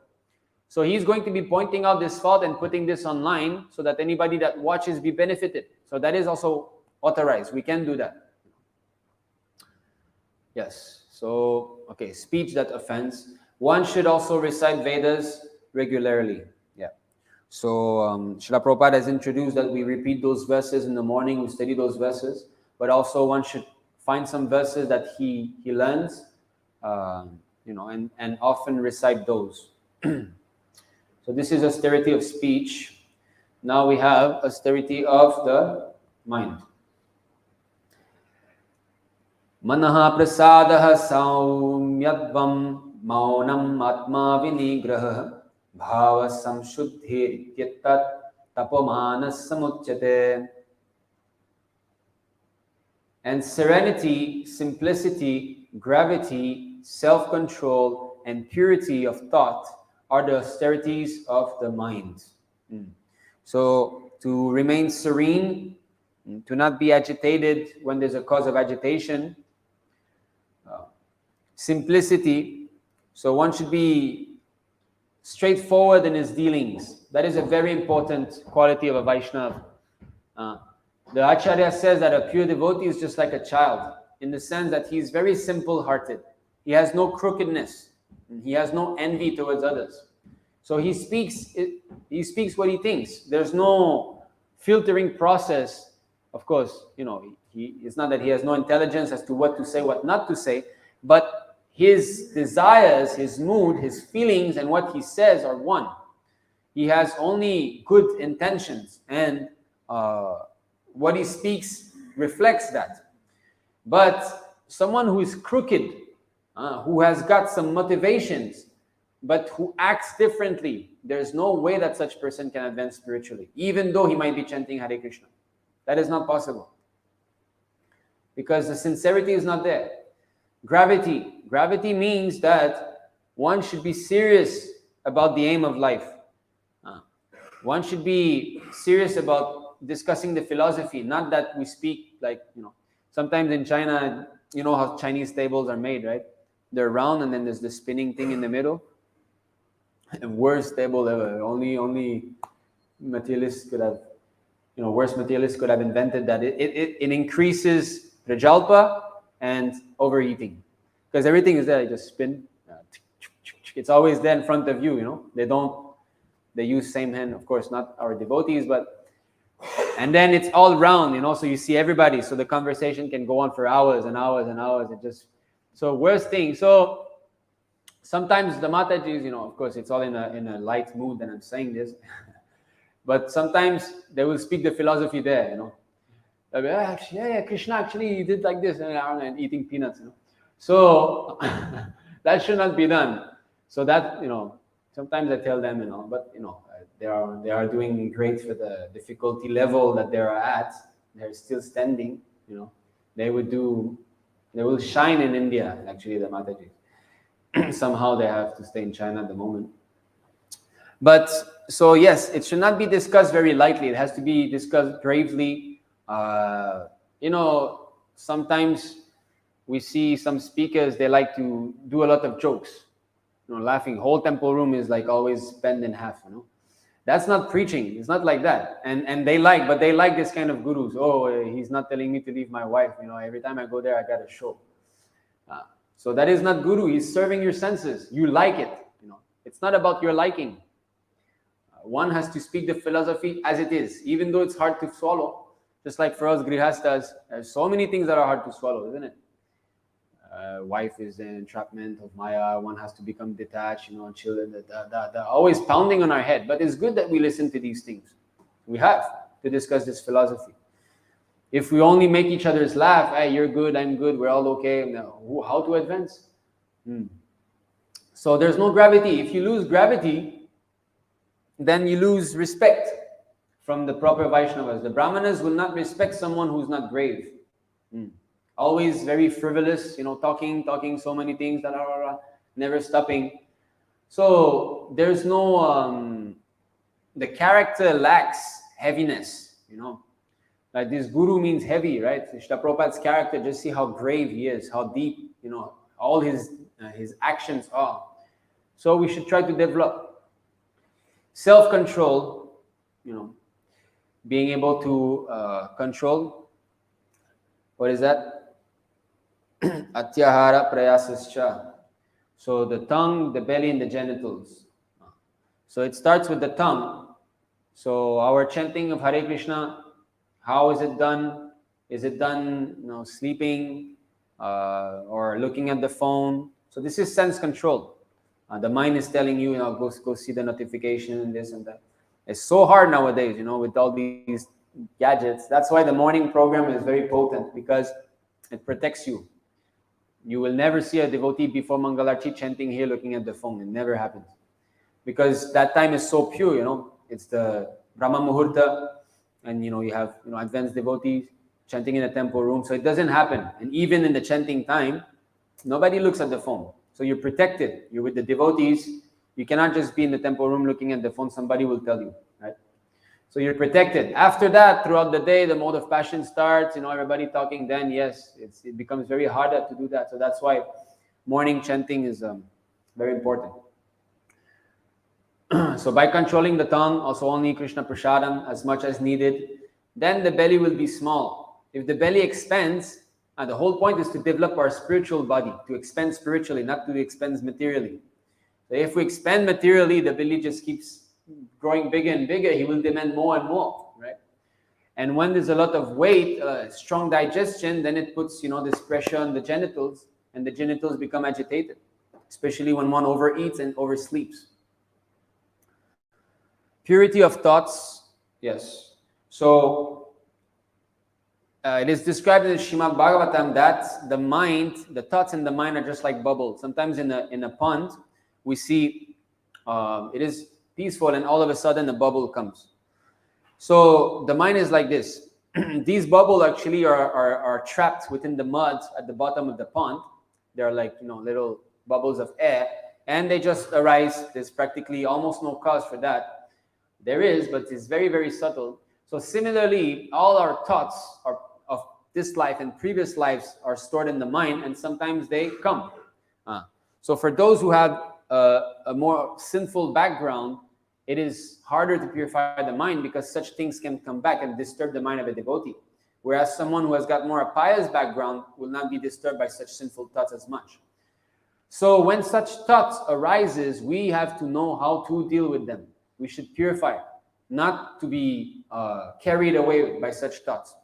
Speaker 1: So he's going to be pointing out this fault and putting this online so that anybody that watches be benefited. So that is also authorized. We can do that. Yes. So, okay, speech that offends. One should also recite Vedas regularly. Yeah. So Srila Prabhupada has introduced that we repeat those verses in the morning, we study those verses, but also one should find some verses that he learns, and often recite those. So this is austerity of speech. Now we have austerity of the mind. Manaha prasadaha saumyadvam maunam atma vinigraha bhava samshuddhir ityattat tapomanas samuchyate. And serenity, simplicity, gravity, self-control, and purity of thought are the austerities of the mind. So to remain serene, to not be agitated when there's a cause of agitation. Simplicity, so one should be straightforward in his dealings. That is a very important quality of a Vaishnava. The Acharya says that a pure devotee is just like a child, in the sense that he's very simple-hearted. He has no crookedness. He has no envy towards others. So he speaks what he thinks. There's no filtering process. Of course, it's not that he has no intelligence as to what to say, what not to say, but his desires, his mood, his feelings, and what he says are one. He has only good intentions, and what he speaks reflects that. But someone who is crooked, who has got some motivations, but who acts differently, there's no way that such person can advance spiritually, even though he might be chanting Hare Krishna. That is not possible, because the sincerity is not there. Gravity means that one should be serious about the aim of life. One should be serious about discussing the philosophy, not that we speak like, sometimes in China, you know how Chinese tables are made, right? They're round and then there's the spinning thing in the middle. And worst table ever. Only materialists could have, worst materialists could have invented that. It increases prajalpa and overeating, because everything is there. You just spin. It's always there in front of you. They use same hand, of course, not our devotees, but, and then it's all round, so you see everybody, so the conversation can go on for hours and hours and hours. So worst thing. So sometimes the Matajis, of course, it's all in a light mood that I'm saying this, but sometimes they will speak the philosophy there, Krishna actually he did like this, and eating peanuts, So that should not be done. So that, sometimes I tell them, but they are doing great for the difficulty level that they are at. They're still standing, They will shine in India, actually, the Matajis. Somehow they have to stay in China at the moment. But so yes, it should not be discussed very lightly. It has to be discussed gravely. Sometimes we see some speakers, they like to do a lot of jokes, laughing. Whole temple room is like always bent in half, That's not preaching. It's not like that. And they like this kind of gurus. Oh, he's not telling me to leave my wife. Every time I go there, I got a show. So that is not guru. He's serving your senses. You like it. It's not about your liking. One has to speak the philosophy as it is, even though it's hard to swallow. Just like for us grihastas, there's so many things that are hard to swallow, isn't it? Wife is an entrapment of Maya. One has to become detached, children, always pounding on our head. But it's good that we listen to these things. We have to discuss this philosophy. If we only make each other's laugh, hey, you're good, I'm good, we're all okay. Now, how to advance? So there's no gravity. If you lose gravity, then you lose respect from the proper Vaishnavas. The Brāhmanas will not respect someone who's not grave. Always very frivolous, talking so many things, never stopping. So there's no, the character lacks heaviness, Like this guru means heavy, right? Srila Prabhupada's character, just see how grave he is, how deep, all his actions are. So we should try to develop self-control, being able to control. What is that? Atyahara prayasascha. So the tongue, the belly, and the genitals. So it starts with the tongue. So our chanting of Hare Krishna, how is it done? Is it done, sleeping or looking at the phone? So this is sense control. The mind is telling you, go see the notification and this and that. It's so hard nowadays, with all these gadgets. That's why the morning program is very potent, because it protects you. You will never see a devotee before Mangalarti chanting here looking at the phone. It never happens. Because that time is so pure, It's the Brahma Muhurta, and you have advanced devotees chanting in a temple room. So it doesn't happen. And even in the chanting time, nobody looks at the phone. So you're protected. You're with the devotees. You cannot just be in the temple room looking at the phone. Somebody will tell you, right? So you're protected. After that, throughout the day, the mode of passion starts, everybody talking. Then, yes, it becomes very harder to do that. So that's why morning chanting is very important. So by controlling the tongue, also only Krishna Prasadam as much as needed, then the belly will be small. If the belly expands, the whole point is to develop our spiritual body, to expand spiritually, not to expand materially. So if we expand materially, the belly just keeps growing bigger and bigger. He will demand more and more, right? And when there's a lot of weight, strong digestion, then it puts, this pressure on the genitals, and the genitals become agitated, especially when one overeats and oversleeps. Purity of thoughts, yes. So it is described in the Srimad Bhagavatam that the mind, the thoughts in the mind are just like bubbles. Sometimes in a pond, we see it is peaceful, and all of a sudden a bubble comes. So the mind is like this. These bubbles actually are trapped within the mud at the bottom of the pond. They're like little bubbles of air, and they just arise. There's practically almost no cause for that. There is, but it's very, very subtle. So similarly, all our thoughts of this life and previous lives are stored in the mind, and sometimes they come. So for those who have a more sinful background, it is harder to purify the mind, because such things can come back and disturb the mind of a devotee. Whereas someone who has got more a pious background will not be disturbed by such sinful thoughts as much. So when such thoughts arises, we have to know how to deal with them. We should purify, not to be carried away by such thoughts.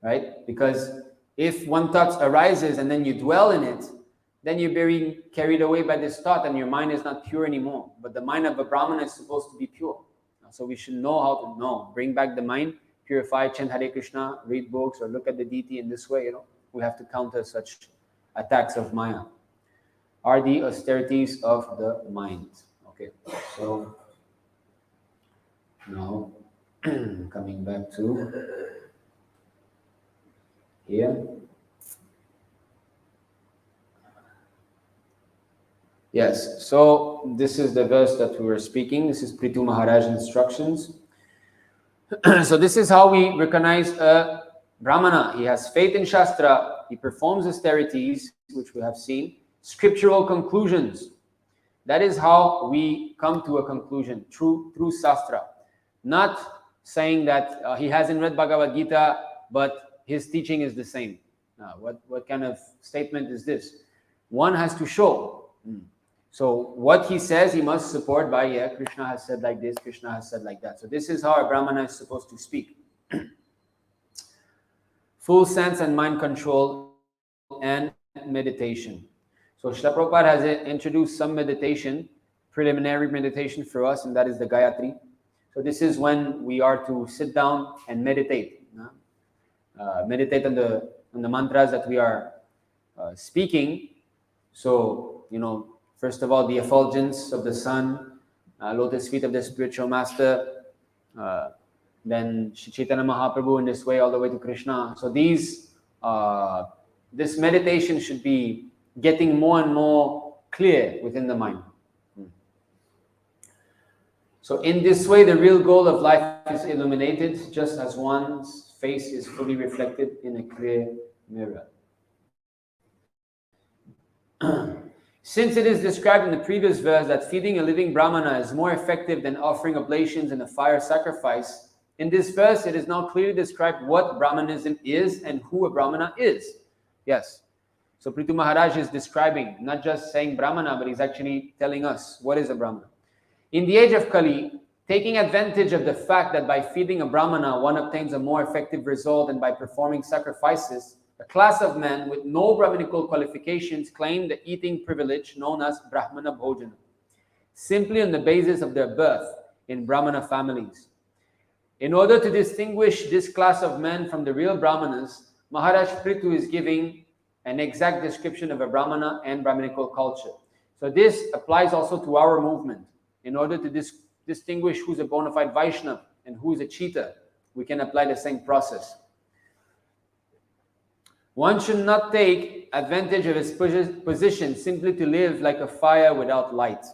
Speaker 1: Right? Because if one thought arises and then you dwell in it, then you're very carried away by this thought, and your mind is not pure anymore. But the mind of a Brahmana is supposed to be pure. So we should know how to know. Bring back the mind, purify, chant Hare Krishna, read books, or look at the deity in this way. We have to counter such attacks of Maya. Are the austerities of the mind. Okay, so now coming back to here. Yes, so this is the verse that we were speaking. This is Prithu Maharaj's instructions. So this is how we recognize a Brahmana. He has faith in Shastra. He performs austerities, which we have seen. Scriptural conclusions. That is how we come to a conclusion through Shastra. Not saying that he hasn't read Bhagavad Gita, but his teaching is the same. What kind of statement is this? One has to show. So what he says, he must support by, yeah, Krishna has said like this, Krishna has said like that. So this is how a Brahmana is supposed to speak. Full sense and mind control and meditation. So Srila Prabhupada has introduced some meditation, preliminary meditation for us, and that is the Gayatri. So this is when we are to sit down and meditate. Meditate on the mantras that we are speaking. So, first of all, the effulgence of the sun, lotus feet of the spiritual master, then Shri Chaitanya Mahaprabhu in this way all the way to Krishna. So this meditation should be getting more and more clear within the mind. So in this way, the real goal of life is illuminated, just as one's face is fully reflected in a clear mirror. Since it is described in the previous verse that feeding a living Brahmana is more effective than offering oblations and a fire sacrifice, in this verse it is now clearly described what Brahmanism is and who a Brahmana is. Yes. So Prithu Maharaj is describing, not just saying Brahmana, but he's actually telling us what is a Brahmana. In the age of Kali, taking advantage of the fact that by feeding a Brahmana, one obtains a more effective result than by performing sacrifices, a class of men with no Brahmanical qualifications claim the eating privilege known as Brahmana Bhojana, simply on the basis of their birth in Brahmana families. In order to distinguish this class of men from the real Brahmanas, Maharaj Prithu is giving an exact description of a Brahmana and Brahmanical culture. So this applies also to our movement. In order to distinguish who's a bona fide Vaishnava and who's a cheater, we can apply the same process. One should not take advantage of his position simply to live like a fire without light.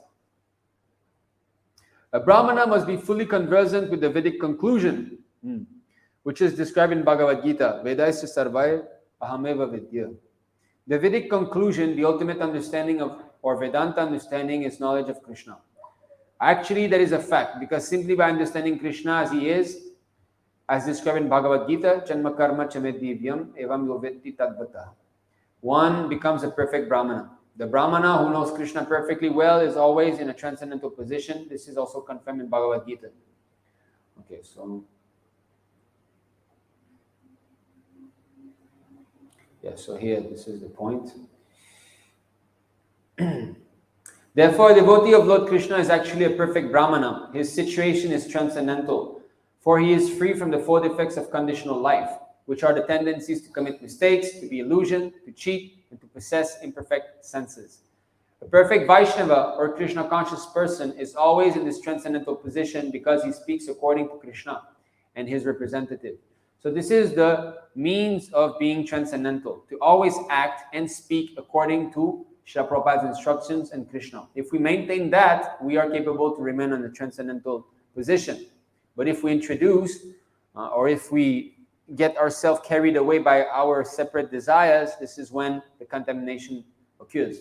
Speaker 1: A Brahmana must be fully conversant with the Vedic conclusion, which is described in Bhagavad Gita, Vedaisya sarvaya ahameva vidya. The Vedic conclusion, the ultimate understanding of, or Vedanta understanding, is knowledge of Krishna. Actually, that is a fact, because simply by understanding Krishna as he is, as described in Bhagavad Gita, Janma karma chame divyam evam yovetti tadvata, one becomes a perfect Brahmana. The Brahmana who knows Krishna perfectly well is always in a transcendental position. This is also confirmed in Bhagavad Gita. Okay, so so here, this is the point. Therefore, a devotee of Lord Krishna is actually a perfect Brahmana. His situation is transcendental, for he is free from the 4 defects of conditional life, which are the tendencies to commit mistakes, to be illusioned, to cheat, and to possess imperfect senses. A perfect Vaishnava or Krishna conscious person is always in this transcendental position because he speaks according to Krishna and his representative. So this is the means of being transcendental, to always act and speak according to Srila Prabhupada's instructions and Krishna. If we maintain that, we are capable to remain on the transcendental position. But if we introduce, or if we get ourselves carried away by our separate desires, this is when the contamination occurs.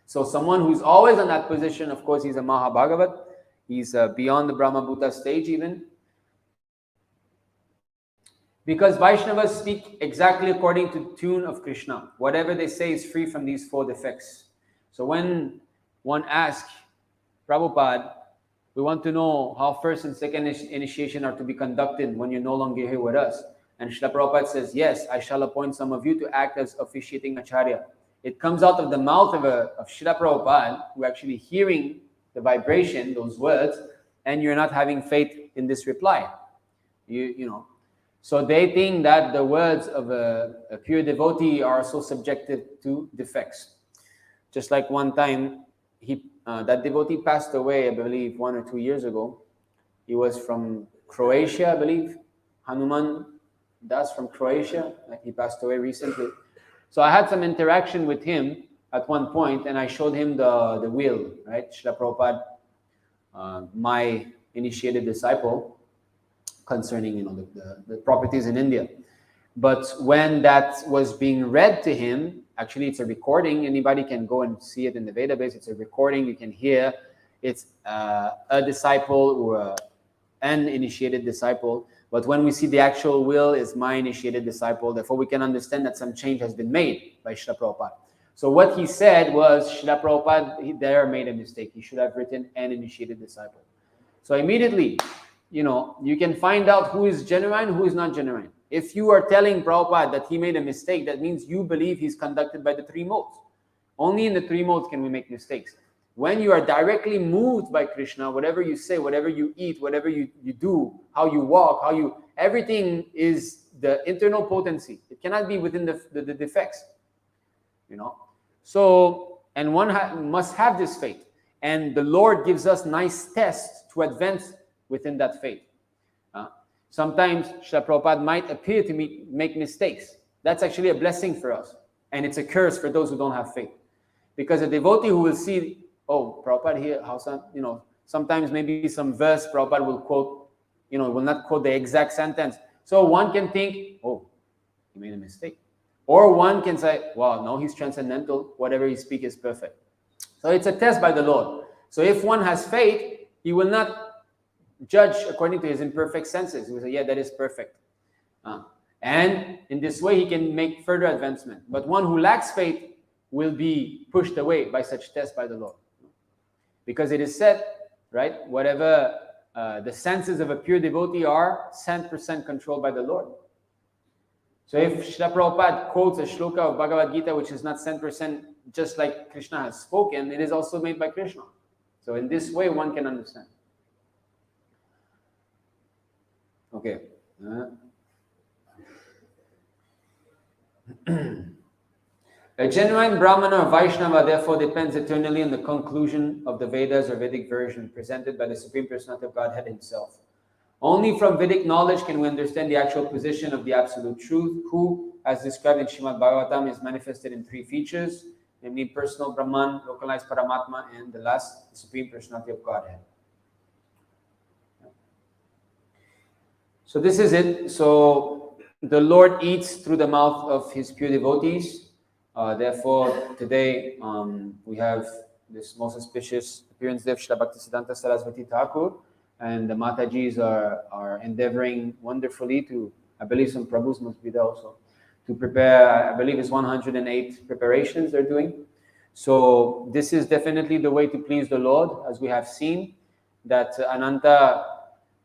Speaker 1: So someone who's always in that position, of course, he's a Mahabhagavat. He's beyond the Brahma Bhuta stage even. Because Vaishnavas speak exactly according to the tune of Krishna. Whatever they say is free from these 4 defects. So when one asks Prabhupada, we want to know how first and second initiation are to be conducted when you're no longer here with us. And Srila Prabhupada says, yes, I shall appoint some of you to act as officiating acharya. It comes out of the mouth of Srila Prabhupada, who are actually hearing the vibration, those words, and you're not having faith in this reply. You know. So they think that the words of a pure devotee are also subjected to defects. Just like one time, that devotee passed away, I believe, 1 or 2 years ago. He was from Croatia, I believe. Hanuman Das from Croatia. He passed away recently. So I had some interaction with him at one point, and I showed him the wheel, right? Srila Prabhupada, my initiated disciple, concerning the properties in India. But when that was being read to him, actually it's a recording, anybody can go and see it in the database, it's a recording, you can hear, it's a disciple or an initiated disciple But when we see the actual will is my initiated disciple, therefore we can understand that some change has been made by Srila Prabhupada. So what he said was, Srila Prabhupada, he there made a mistake. He should have written an initiated disciple. So immediately, you can find out who is genuine, who is not genuine. If you are telling Prabhupada that he made a mistake, that means you believe he's conducted by the three modes. Only in the three modes can we make mistakes. When you are directly moved by Krishna, whatever you say, whatever you eat, whatever you do, how you walk, everything is the internal potency. It cannot be within the defects, So, and one must have this faith. And the Lord gives us nice tests to advance within that faith. Sometimes Srila Prabhupada might appear to make mistakes. That's actually a blessing for us. And it's a curse for those who don't have faith. Because a devotee who will see, Prabhupada here, sometimes maybe some verse Prabhupada will quote, will not quote the exact sentence. So one can think, he made a mistake. Or one can say, no, he's transcendental. Whatever he speaks is perfect. So it's a test by the Lord. So if one has faith, he will not judge according to his imperfect senses. He will say, yeah, that is perfect. And in this way, he can make further advancement. But one who lacks faith will be pushed away by such tests by the Lord. Because it is said, right, whatever the senses of a pure devotee are 100% controlled by the Lord. So if Srila Prabhupada quotes a shloka of Bhagavad Gita, which is not 100% just like Krishna has spoken, it is also made by Krishna. So in this way, one can understand. Okay. A genuine Brahmana or Vaishnava therefore depends eternally on the conclusion of the Vedas or Vedic version presented by the Supreme Personality of Godhead himself. Only from Vedic knowledge can we understand the actual position of the Absolute Truth, who, as described in Srimad Bhagavatam, is manifested in three features, namely personal Brahman, localized Paramatma, and the last, the Supreme Personality of Godhead. So this is it. So the Lord eats through the mouth of his pure devotees. Therefore, today we have this most auspicious appearance of Srila Bhaktisiddhanta Saraswati Thakur, and the Matajis are endeavoring wonderfully to, I believe some Prabhus must be there also, to prepare, I believe it's 108 preparations they're doing. So this is definitely the way to please the Lord, as we have seen that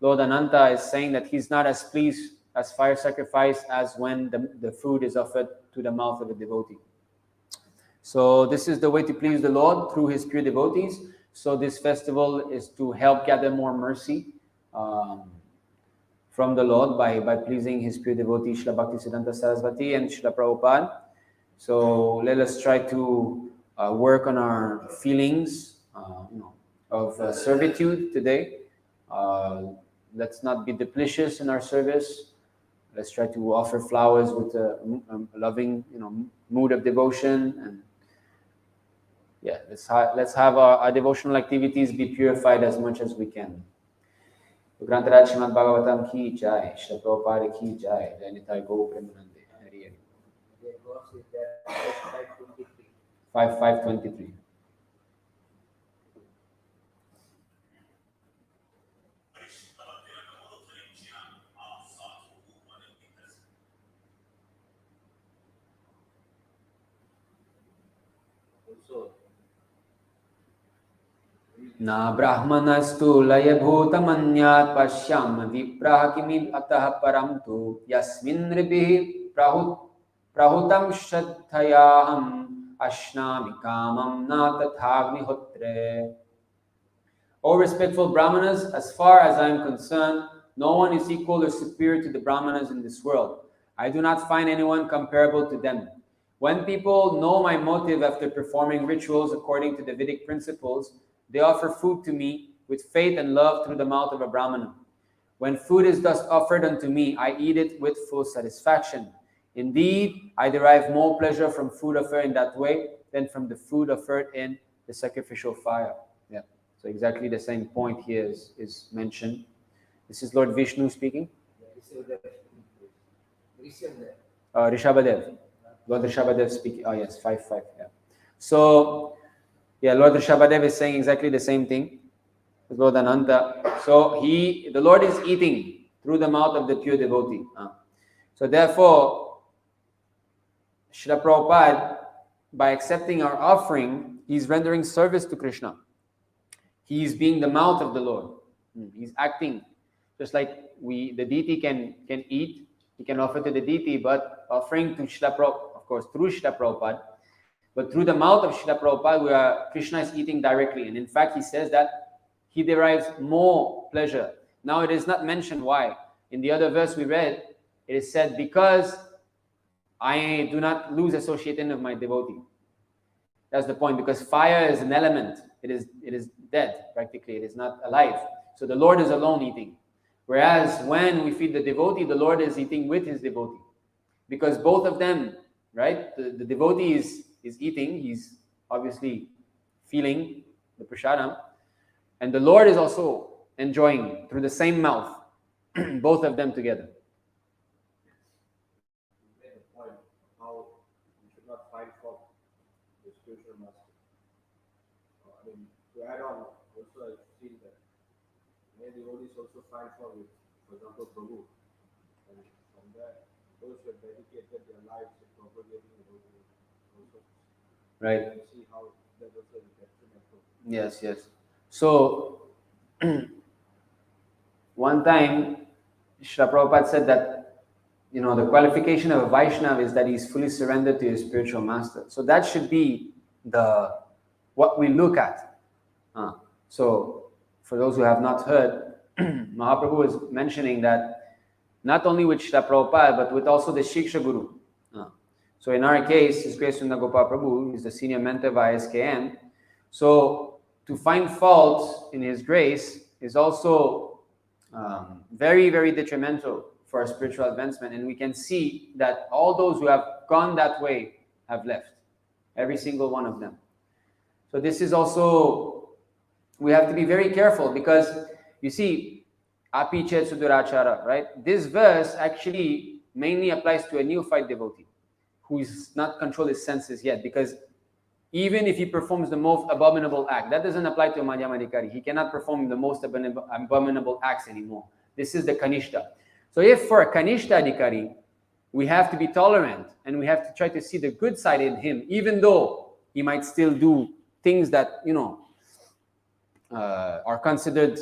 Speaker 1: Lord Ananta is saying that he's not as pleased as fire sacrifice as when the food is offered to the mouth of a devotee. So this is the way to please the Lord through his pure devotees. So this festival is to help gather more mercy from the Lord by pleasing his pure devotee Srila Bhaktisiddhanta Saraswati and Srila Prabhupada. So let us try to work on our feelings of servitude today. Let's not be duplicitous in our service. Let's try to offer flowers with a loving, mood of devotion, and let's have our devotional activities be purified as much as we can. Grantaraj Srimad Bhagavatam ki jai, Shri Prabhupada ki jai, Nitāi Go Premanande. Hari Hari. 5:23. Na brahmanastu layabhutamanyat pashyam viprah kimi atah paramtu yasmin ribhi prahutam shraddhayaham ashnami kamam na tathagnihotre. O respectful Brahmanas, as far as I am concerned, no one is equal or superior to the Brahmanas in this world. I do not find anyone comparable to them. When people know my motive after performing rituals according to the Vedic principles, they offer food to me with faith and love through the mouth of a Brahmana. When food is thus offered unto me, I eat it with full satisfaction. Indeed, I derive more pleasure from food offered in that way than from the food offered in the sacrificial fire. Yeah. So exactly the same point here is mentioned. This is Lord Vishnu speaking. Rishabhadev. Lord Rishabhadev speaking. Oh yes, 5:5. Yeah. So Lord Rishabhadev is saying exactly the same thing as Lord Ananta. So the Lord is eating through the mouth of the pure devotee. So therefore, Srila Prabhupada, by accepting our offering, he's rendering service to Krishna. He is being the mouth of the Lord. He's acting just like the deity can eat. He can offer to the deity, but offering to Srila Prabhupada, of course, through Srila Prabhupada, but through the mouth of Srila Prabhupada, Krishna is eating directly. And in fact, he says that he derives more pleasure. Now, it is not mentioned why. In the other verse we read, it is said, because I do not lose association of my devotee. That's the point, because fire is an element. It is dead, practically. It is not alive. So the Lord is alone eating. Whereas when we feed the devotee, the Lord is eating with his devotee. Because both of them, right? The devotee is eating. He's obviously feeling the prasadam. And the Lord is also enjoying through the same mouth. Both of them together.
Speaker 2: To add on, also I've seen that many devotees also find fault with, for example, Prabhu. And from that, those who have dedicated their lives to propagating the devotee also.
Speaker 1: Right.
Speaker 2: You see how that also is detrimental.
Speaker 1: Yes. So, one time, Srila Prabhupada said that, the qualification of a Vaishnava is that he's fully surrendered to his spiritual master. So that should be what we look at. So, for those who have not heard, Mahaprabhu was mentioning that not only with Srila Prabhupada, but with also the Shiksha Guru. So in our case, His Grace Sundar Gopal Prabhu is the senior mentor by SKM. So to find fault in His grace is also very, very detrimental for our spiritual advancement. And we can see that all those who have gone that way have left. Every single one of them. So this is also... we have to be very careful because, you see, api chet sudurachara, right? This verse actually mainly applies to a neophyte devotee who is not controlled his senses yet, because even if he performs the most abominable act, that doesn't apply to a Madhyamadikari. He cannot perform the most abominable acts anymore. This is the Kanishta. So if for a Kanishta Adhikari, we have to be tolerant and we have to try to see the good side in him, even though he might still do things that, are considered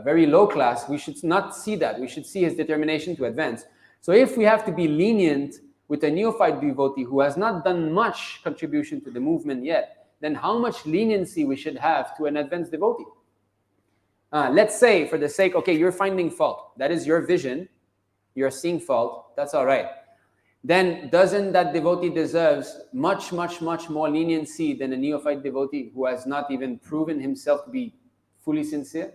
Speaker 1: very low class, we should not see that. We should see his determination to advance. So if we have to be lenient with a neophyte devotee who has not done much contribution to the movement yet, then how much leniency we should have to an advanced devotee? Let's say, for the sake, okay, you're finding fault. That is your vision. You're seeing fault. That's all right. Then doesn't that devotee deserves much, much, much more leniency than a neophyte devotee who has not even proven himself to be fully sincere?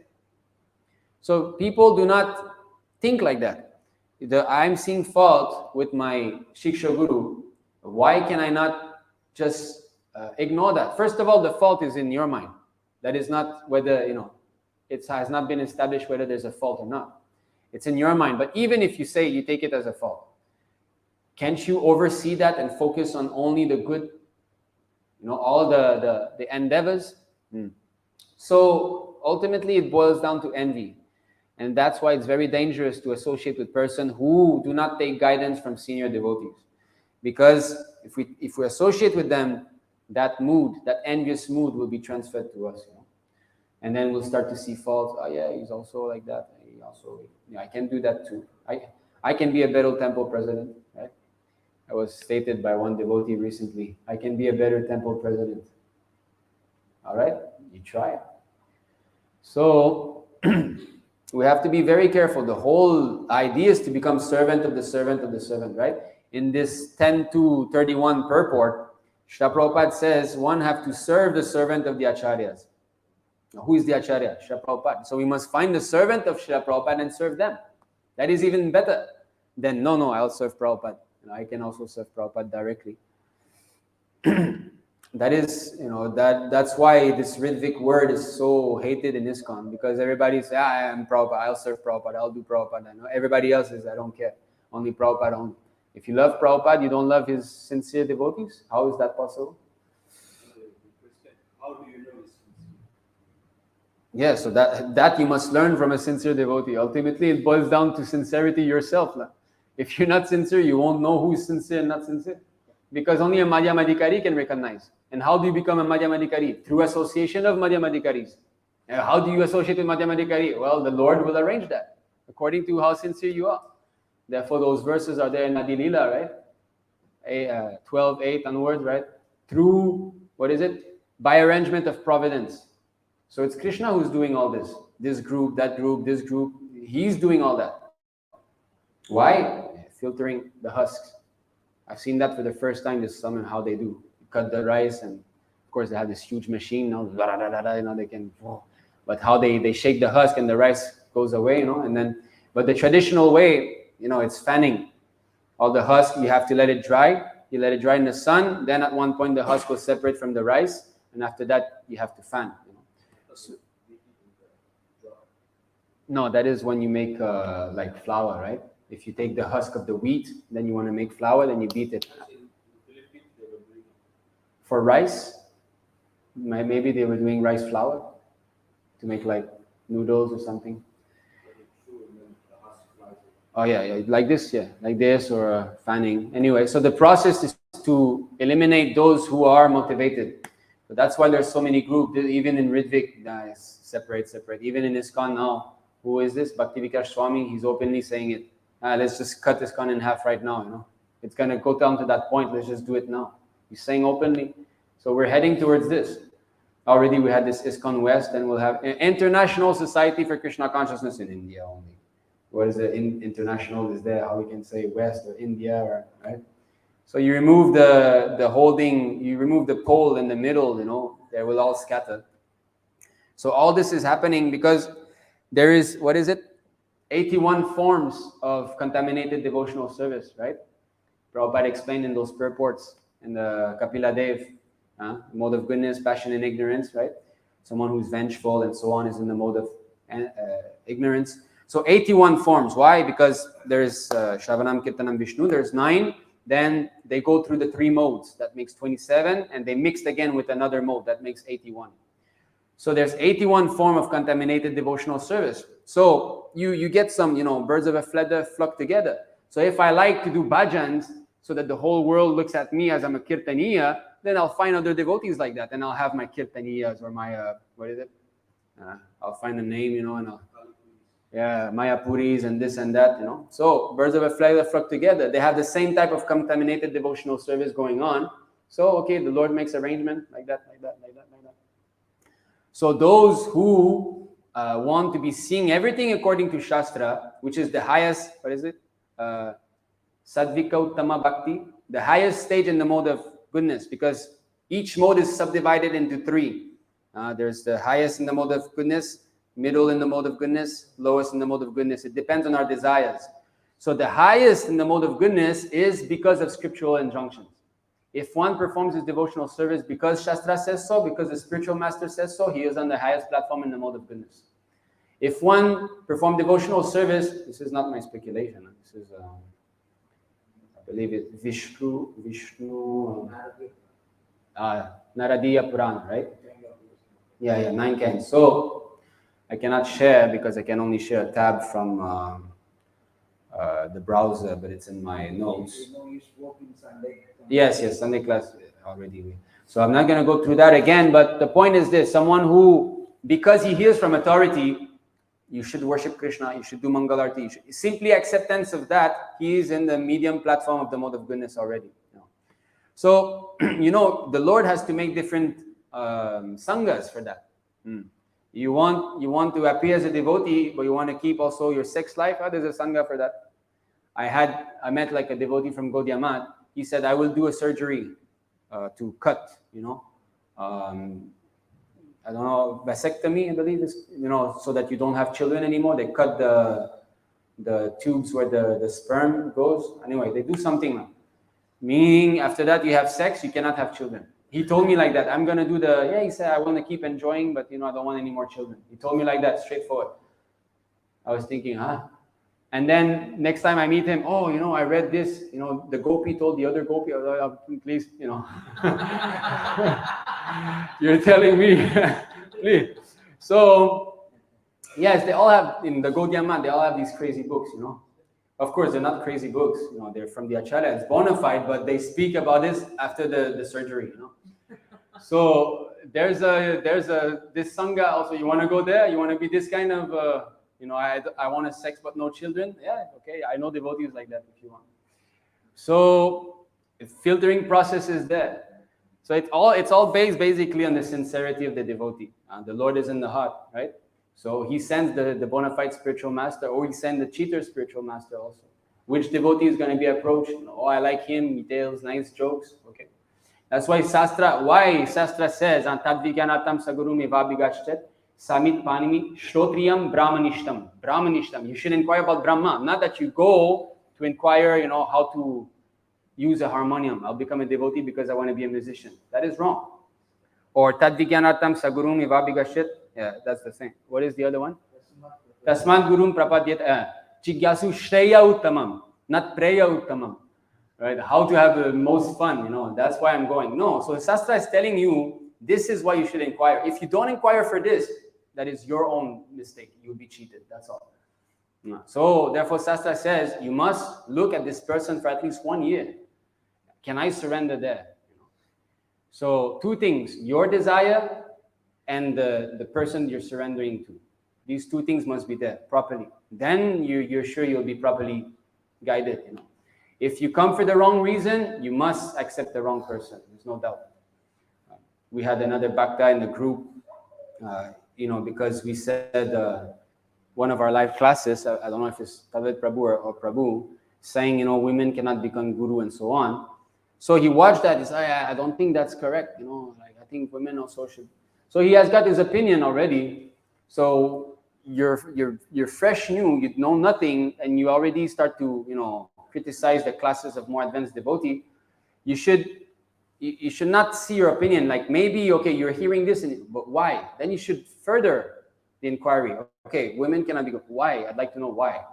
Speaker 1: So people do not think like that. I'm seeing fault with my Shiksha Guru. Why can I not just ignore that? First of all, the fault is in your mind. That is not whether, it has not been established whether there's a fault or not. It's in your mind. But even if you say you take it as a fault, can't you oversee that and focus on only the good, all the endeavors? So ultimately, it boils down to envy. And that's why it's very dangerous to associate with persons who do not take guidance from senior devotees. Because if we associate with them, that mood, that envious mood will be transferred to us. And then we'll start to see faults. Oh yeah, he's also like that. He also, I can do that too. I can be a better temple president, right? I was stated by one devotee recently, I can be a better temple president. All right, you try it. So we have to be very careful. The whole idea is to become servant of the servant of the servant, right? In this 10-31 purport, Srila Prabhupada says one have to serve the servant of the acharyas. Now, who is the acharya? Srila Prabhupada. So we must find the servant of Srila Prabhupada and serve them. That is even better than, no, I'll serve Prabhupada. I can also serve Prabhupada directly. That is, that's why this Ritvik word is so hated in ISKCON, because everybody says, I'm Prabhupada, I'll serve Prabhupada, I'll do Prabhupada. Everybody else says, I don't care, only Prabhupada only. If you love Prabhupada, you don't love his sincere devotees? How is that possible?
Speaker 2: How do you know he's
Speaker 1: Yeah, so that you must learn from a sincere devotee. Ultimately, it boils down to sincerity yourself. If you're not sincere, you won't know who's sincere and not sincere. Because only a Madhyamadikari can recognize. And how do you become a Madhyamadikari? Through association of Madhyamadikaris. How do you associate with Madhyamadikari? Well, the Lord will arrange that according to how sincere you are. Therefore, those verses are there in Adi Lila, right? 12:8 onwards, right? Through, what is it? By arrangement of providence. So it's Krishna who's doing all this. This group, that group, this group. He's doing all that. Why? Filtering the husks. I've seen that for the first time this summer, how they do. Cut the rice, and of course they have this huge machine, they can, but how they shake the husk and the rice goes away, and then, but the traditional way, it's fanning. All the husk, you have to let it dry. You let it dry in the sun, then at one point the husk will separate from the rice, and after that you have to fan. So, no, that is when you make like flour, right? If you take the husk of the wheat, then you want to make flour, then you beat it. For rice, maybe they were doing rice flour to make like noodles or something. Oh yeah, like this, like this, or fanning. Anyway, so the process is to eliminate those who are motivated. So that's why there's so many groups. Even in Ritvik, separate. Even in ISKCON now, who is this? Bhaktivinoda Swami. He's openly saying it. Let's just cut ISKCON in half right now. It's gonna go down to that point. Let's just do it now. He's saying openly. So we're heading towards this. Already we had this ISKCON West, and we'll have International Society for Krishna Consciousness in India only. What is it? International is there? How we can say West or India, or right? So you remove the holding, you remove the pole in the middle. They will all scatter. So all this is happening because there is, what is it? 81 forms of contaminated devotional service, right? Prabhupada explained in those purports in the Kapila Dev, mode of goodness, passion, and ignorance, right? Someone who's vengeful and so on is in the mode of ignorance. So 81 forms. Why? Because there's Shravanam, Kirtanam, Vishnu. There's 9. Then they go through the 3 modes. That makes 27. And they mixed again with another mode. That makes 81. So there's 81 form of contaminated devotional service. So you get some, birds of a feather flock together. So if I like to do bhajans so that the whole world looks at me as I'm a kirtaniya, then I'll find other devotees like that. And I'll have my kirtaniyas or my, what is it? I'll find a name, and I'll, Mayapuris and this and that, So birds of a feather flock together. They have the same type of contaminated devotional service going on. So, okay, the Lord makes arrangement like that. So those who want to be seeing everything according to Shastra, which is the highest, what is it? Sadvika Uttama Bhakti, the highest stage in the mode of goodness, because each mode is subdivided into 3. There's the highest in the mode of goodness, middle in the mode of goodness, lowest in the mode of goodness. It depends on our desires. So the highest in the mode of goodness is because of scriptural injunctions. If one performs his devotional service because Shastra says so, because the spiritual master says so, he is on the highest platform in the mode of goodness. If one performs devotional service, this is not my speculation. This is, I believe it's Vishnu, Naradiya Puran, right? Yeah, 9 cans. So I cannot share because I can only share a tab from the browser, but it's in my notes. Yes, Sunday class already. So I'm not going to go through that again, but the point is this: someone who, because he hears from authority, you should worship Krishna, you should do Mangalarti, simply acceptance of that, he is in the medium platform of the mode of goodness already. So, the Lord has to make different sanghas for that. You want to appear as a devotee, but you want to keep also your sex life. There's a sangha for that. I met like a devotee from Gaudiya Math. He said, I will do a surgery to cut, I don't know, vasectomy, I believe is, so that you don't have children anymore. They cut the tubes where the sperm goes. Anyway, they do something. Meaning after that you have sex, you cannot have children. He told me like that. I'm going to do he said, I want to keep enjoying, but I don't want any more children. He told me like that, straightforward. I was thinking, And then next time I meet him, I read this, the gopi told the other gopi, please, you're telling me, please. So Yes, they all have, in the Gaudiya Math, they all have these crazy books, you know. Of course, they're not crazy books, you know, they're from the Acharya, it's bona fide, but they speak about this after the surgery, you know. So there's this Sangha also, you want to go there? You want to be this kind of, you know, I want a sex but no children? Yeah, okay, I know devotees like that if you want. So filtering process is there. So it's all based basically on the sincerity of the devotee. The Lord is in the heart, right? So he sends the bona fide spiritual master, or he sends the cheater spiritual master also. Which devotee is going to be approached? Oh, I like him, he tells nice jokes. Okay. That's why Shastra says, Tadvigyanatam sagurumi vabhigashchet samit panimi shrotriyam brahmanishtam. Brahmanishtam. You should inquire about Brahma. Not that you go to inquire, you know, how to use a harmonium. I'll become a devotee because I want to be a musician. That is wrong. Or Tadvigyanatam sagurumi vabhigashchet. Yeah, that's the same. What is the other one? Tasmat gurum prapadyat jigyasu shreya uttamam, not preya uttamam. Right? How to have the most fun, you know, that's why I'm going. No, so Shastra is telling you, this is why you should inquire. If you don't inquire for this, that is your own mistake. You'll be cheated, that's all. So therefore Shastra says, you must look at this person for at least 1 year. Can I surrender there? So two things, your desire and the person you're surrendering to. These two things must be there properly. Then you're sure you'll be properly guided, you know. If you come for the wrong reason, you must accept the wrong person. There's no doubt. We had another Bhakta in the group, you know, because we said one of our live classes, I don't know if it's Tavid Prabhu or Prabhu, saying, you know, women cannot become guru and so on. So he watched that. He said, I don't think that's correct. You know, like I think women also should. So he has got his opinion already. So you're fresh new, you know nothing, and you already start to, you know, criticize the classes of more advanced devotee. You should not see your opinion like maybe, okay, you're hearing this, but why? Then you should further the inquiry. Okay, women cannot be, why? I'd like to know why.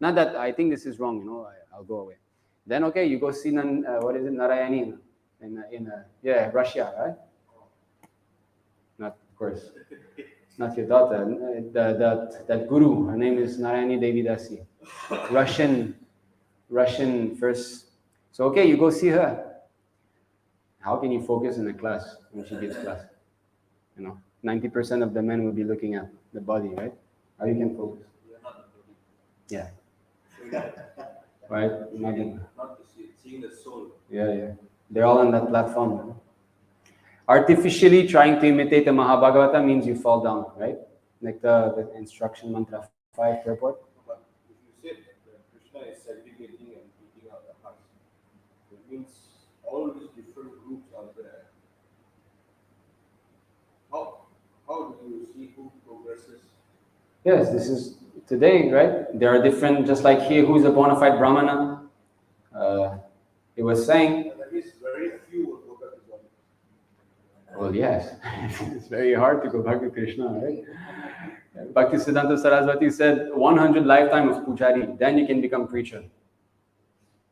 Speaker 1: Not that I think this is wrong, you know, I'll go away. Then, okay, you go see, what is it, Narayani in Russia, right? Not, of course, not your daughter. That guru, her name is Narayani Devi Dasi, Russian first. So, okay, you go see her. How can you focus in the class when she gives class? You know, 90% of the men will be looking at the body, right? How you can focus? Yeah. Right?
Speaker 2: Not to seeing the soul.
Speaker 1: Yeah. They're all on that platform. Artificially trying to imitate the Mahabhagavata means you fall down, right? Like the instruction mantra 5 purport.
Speaker 2: But if you say that Krishna is segregating and beating out the hearts, it means all these different groups are there. How do you see who progresses?
Speaker 1: Yes, this is today, right? There are different, just like here, who's a bona fide Brāhmana? It was saying.
Speaker 2: And at least very few will go back to Brahmanas.
Speaker 1: Well, yes, it's very hard to go back to Krishna, right? Bhaktisiddhanta Saraswati said 100 lifetime of pujari, then you can become preacher.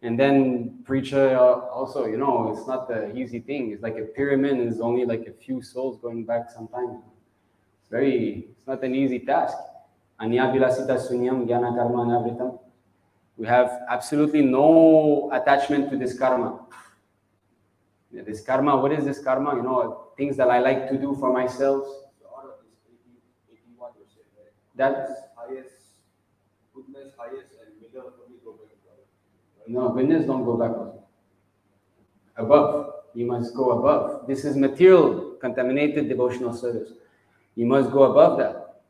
Speaker 1: And then preacher also, you know, it's not the easy thing. It's like a pyramid, is only like a few souls going back sometime. It's not an easy task. Anyabilasita sunyam jnana karma anavritam. We have absolutely no attachment to this karma. This karma, what is this karma? You know, things that I like to do for myself.
Speaker 2: So out of this 81%, right?
Speaker 1: That's
Speaker 2: goodness highest, and middle only go back to God. Right?
Speaker 1: No, goodness don't go back also. Above, you must go above. This is material, contaminated devotional service. You must go above that.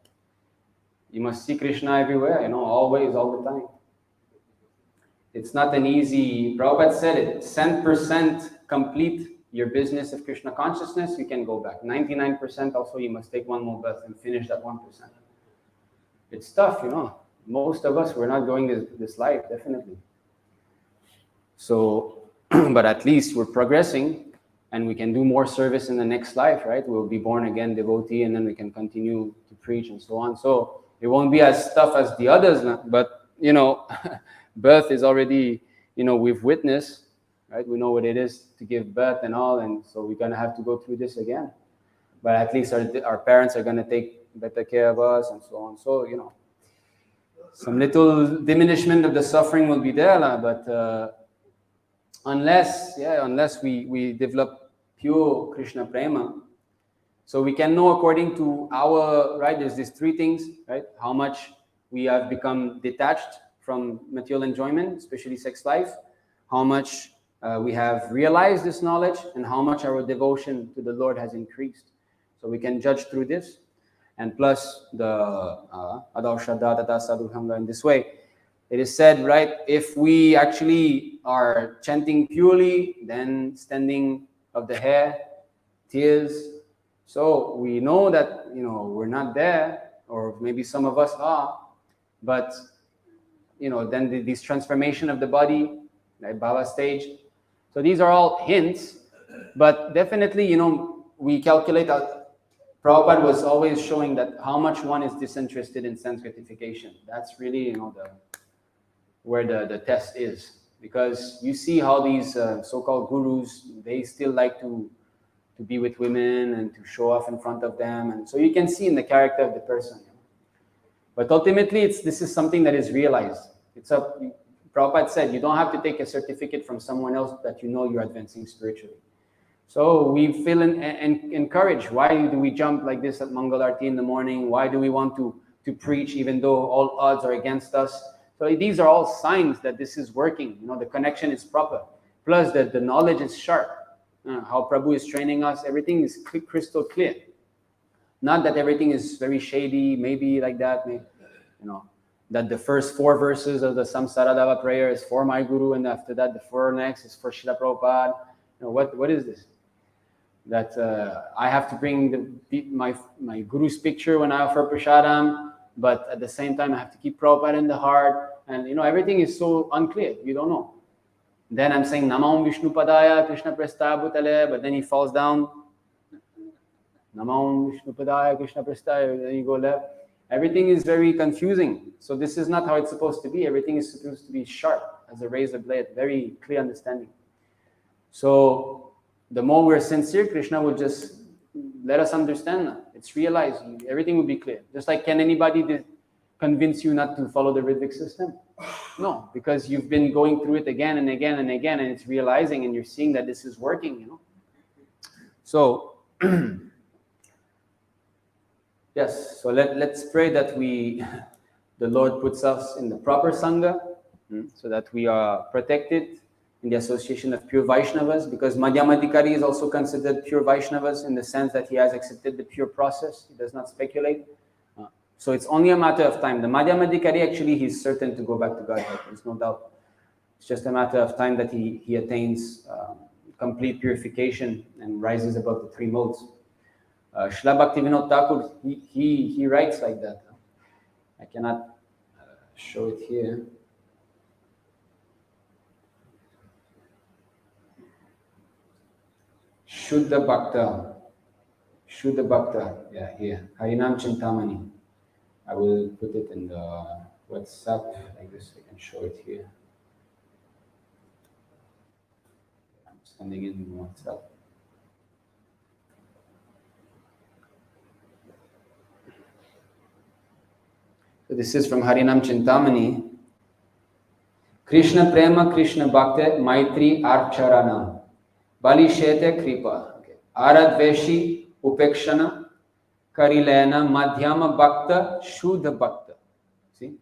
Speaker 1: You must see Krishna everywhere, you know, always, all the time. It's not an easy, Prabhupada said it, 10% complete your business of Krishna consciousness, you can go back. 99% also, you must take one more birth and finish that 1%. It's tough, you know. Most of us, we're not going this life, definitely. So, but at least we're progressing, and we can do more service in the next life, right? We'll be born again devotee, and then we can continue to preach and so on. So it won't be as tough as the others, but, you know, birth is already, you know, we've witnessed, right? We know what it is to give birth and all, and so we're going to have to go through this again. But at least our parents are going to take better care of us and so on. So, some little diminishment of the suffering will be there, but unless we develop pure Krishna prema, so we can know according to our, right, there's these three things, right? How much we have become detached from material enjoyment, especially sex life, how much we have realized this knowledge, and how much our devotion to the Lord has increased. So we can judge through this. And plus the Adau Shraddha Tata Sadhuhanga in this way. It is said, right, if we actually are chanting purely, then standing of the hair, tears. So we know that, we're not there, or maybe some of us are, but, then this transformation of the body, like Bhava stage. So these are all hints, but definitely, we calculate Prabhupada was always showing that how much one is disinterested in sense gratification. That's really, where the test is. Because you see how these so-called gurus, they still like to be with women and to show off in front of them. And so you can see in the character of the person. But ultimately, this is something that is realized. Prabhupada said, you don't have to take a certificate from someone else that you're advancing spiritually. So we feel encouraged. Why do we jump like this at Mangal Arati in the morning? Why do we want to preach even though all odds are against us? So these are all signs that this is working. The connection is proper. Plus the knowledge is sharp. How Prabhu is training us, everything is crystal clear. Not that everything is very shady, maybe like that. That the first 4 verses of the Samsaradava prayer is for my guru, and after that the 4 next is for Srila Prabhupada. What is this? That I have to bring my guru's picture when I offer prasadam, but at the same time I have to keep Prabhupada in the heart, and everything is so unclear. You don't know. Then I'm saying Namam Vishnu Padaya Krishna Prestaya Bhutale, but then he falls down. Namam Vishnu Padaya Krishna Prestaya, then you go left. Everything is very confusing. So this is not how it's supposed to be. Everything is supposed to be sharp as a razor blade, very clear understanding. So the more we're sincere, Krishna will just let us understand that. It's realized. Everything will be clear. Just like, can anybody convince you not to follow the rhythmic system? No, because you've been going through it again and again and again, and it's realizing, and you're seeing that this is working, So, yes, so let's pray that the Lord puts us in the proper Sangha, so that we are protected in the association of pure Vaishnavas, because Madhyamadikari is also considered pure Vaishnavas in the sense that he has accepted the pure process. He does not speculate. So it's only a matter of time. The Madhyamadikari, actually, he's certain to go back to Godhead. There's no doubt. It's just a matter of time that he attains complete purification and rises above the 3 modes. Srila Bhaktivinoda Thakur, he writes like that. I cannot show it here. Shuddha Bhakta, yeah, here. Harinam Chintamani. I will put it in the WhatsApp like this. I can show it here. I'm sending it in WhatsApp. So this is from Harinam Chintamani. Krishna Prema, Krishna Bhakta, Maitri Archarana, Bali Shete Kripa, Aradveshi Upekshana, Karilena, Madhyama Bhakta, Shuddha Bhakta. See?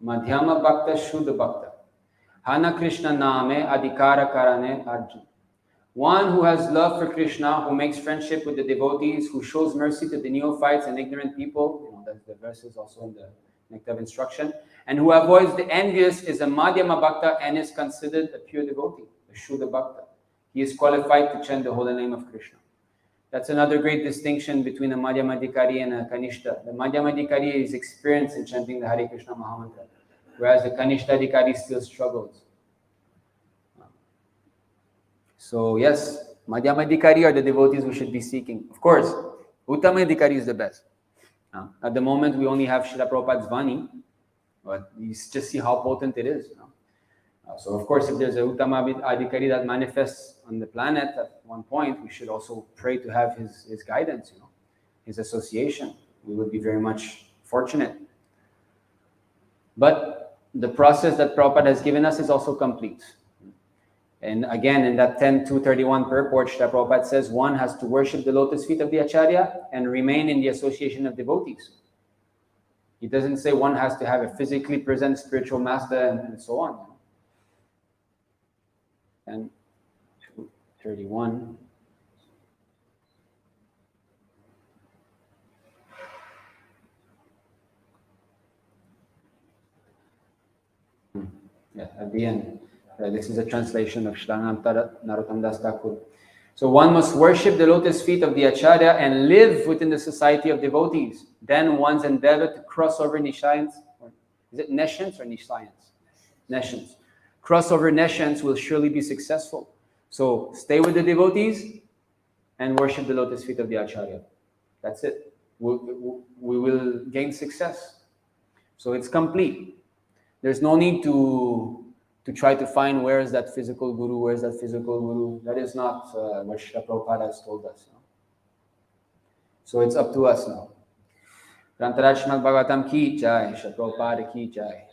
Speaker 1: Madhyama Bhakta, Shuddha Bhakta. Hana Krishna Name, Adhikara Karane Arjuna. One who has love for Krishna, who makes friendship with the devotees, who shows mercy to the neophytes and ignorant people. That's the verses also in the Nectar of Instruction. And who avoids the envious is a Madhyama Bhakta and is considered a pure devotee, a Shuddha Bhakta. He is qualified to chant the holy name of Krishna. That's another great distinction between a Madhyamadikari and a Kanishta. The Madhyamadikari is experienced in chanting the Hare Krishna Mahamantra, whereas the Kanishtadikari still struggles. So yes, Madhyamadikari are the devotees we should be seeking. Of course, Uttamadikari is the best. At the moment, we only have Srila Prabhupada's Vani, but you just see how potent it is. So of course, if there's a Uttama Adhikari that manifests on the planet at one point, we should also pray to have his guidance. his association. We would be very much fortunate. But the process that Prabhupada has given us is also complete. And again, in that 10.231 purport, Srila Prabhupada says one has to worship the lotus feet of the Acharya and remain in the association of devotees. He doesn't say one has to have a physically present spiritual master and so on. And 231. Yeah, at the end. This is a translation of Shri Narottam Das Thakur. So one must worship the lotus feet of the Acharya and live within the society of devotees. Then one's endeavor to cross over Nishayans, is it Neshans or Nishayans? Neshans. Cross over Neshans will surely be successful. So stay with the devotees and worship the lotus feet of the Acharya. That's it. We will gain success. So it's complete. There's no need to try to find where is that physical guru, where is that physical guru. That is not what Srila Prabhupada has told us. No? So it's up to us now. Grantaraj Srimad Bhagavatam ki jai, Srila Prabhupada ki jai.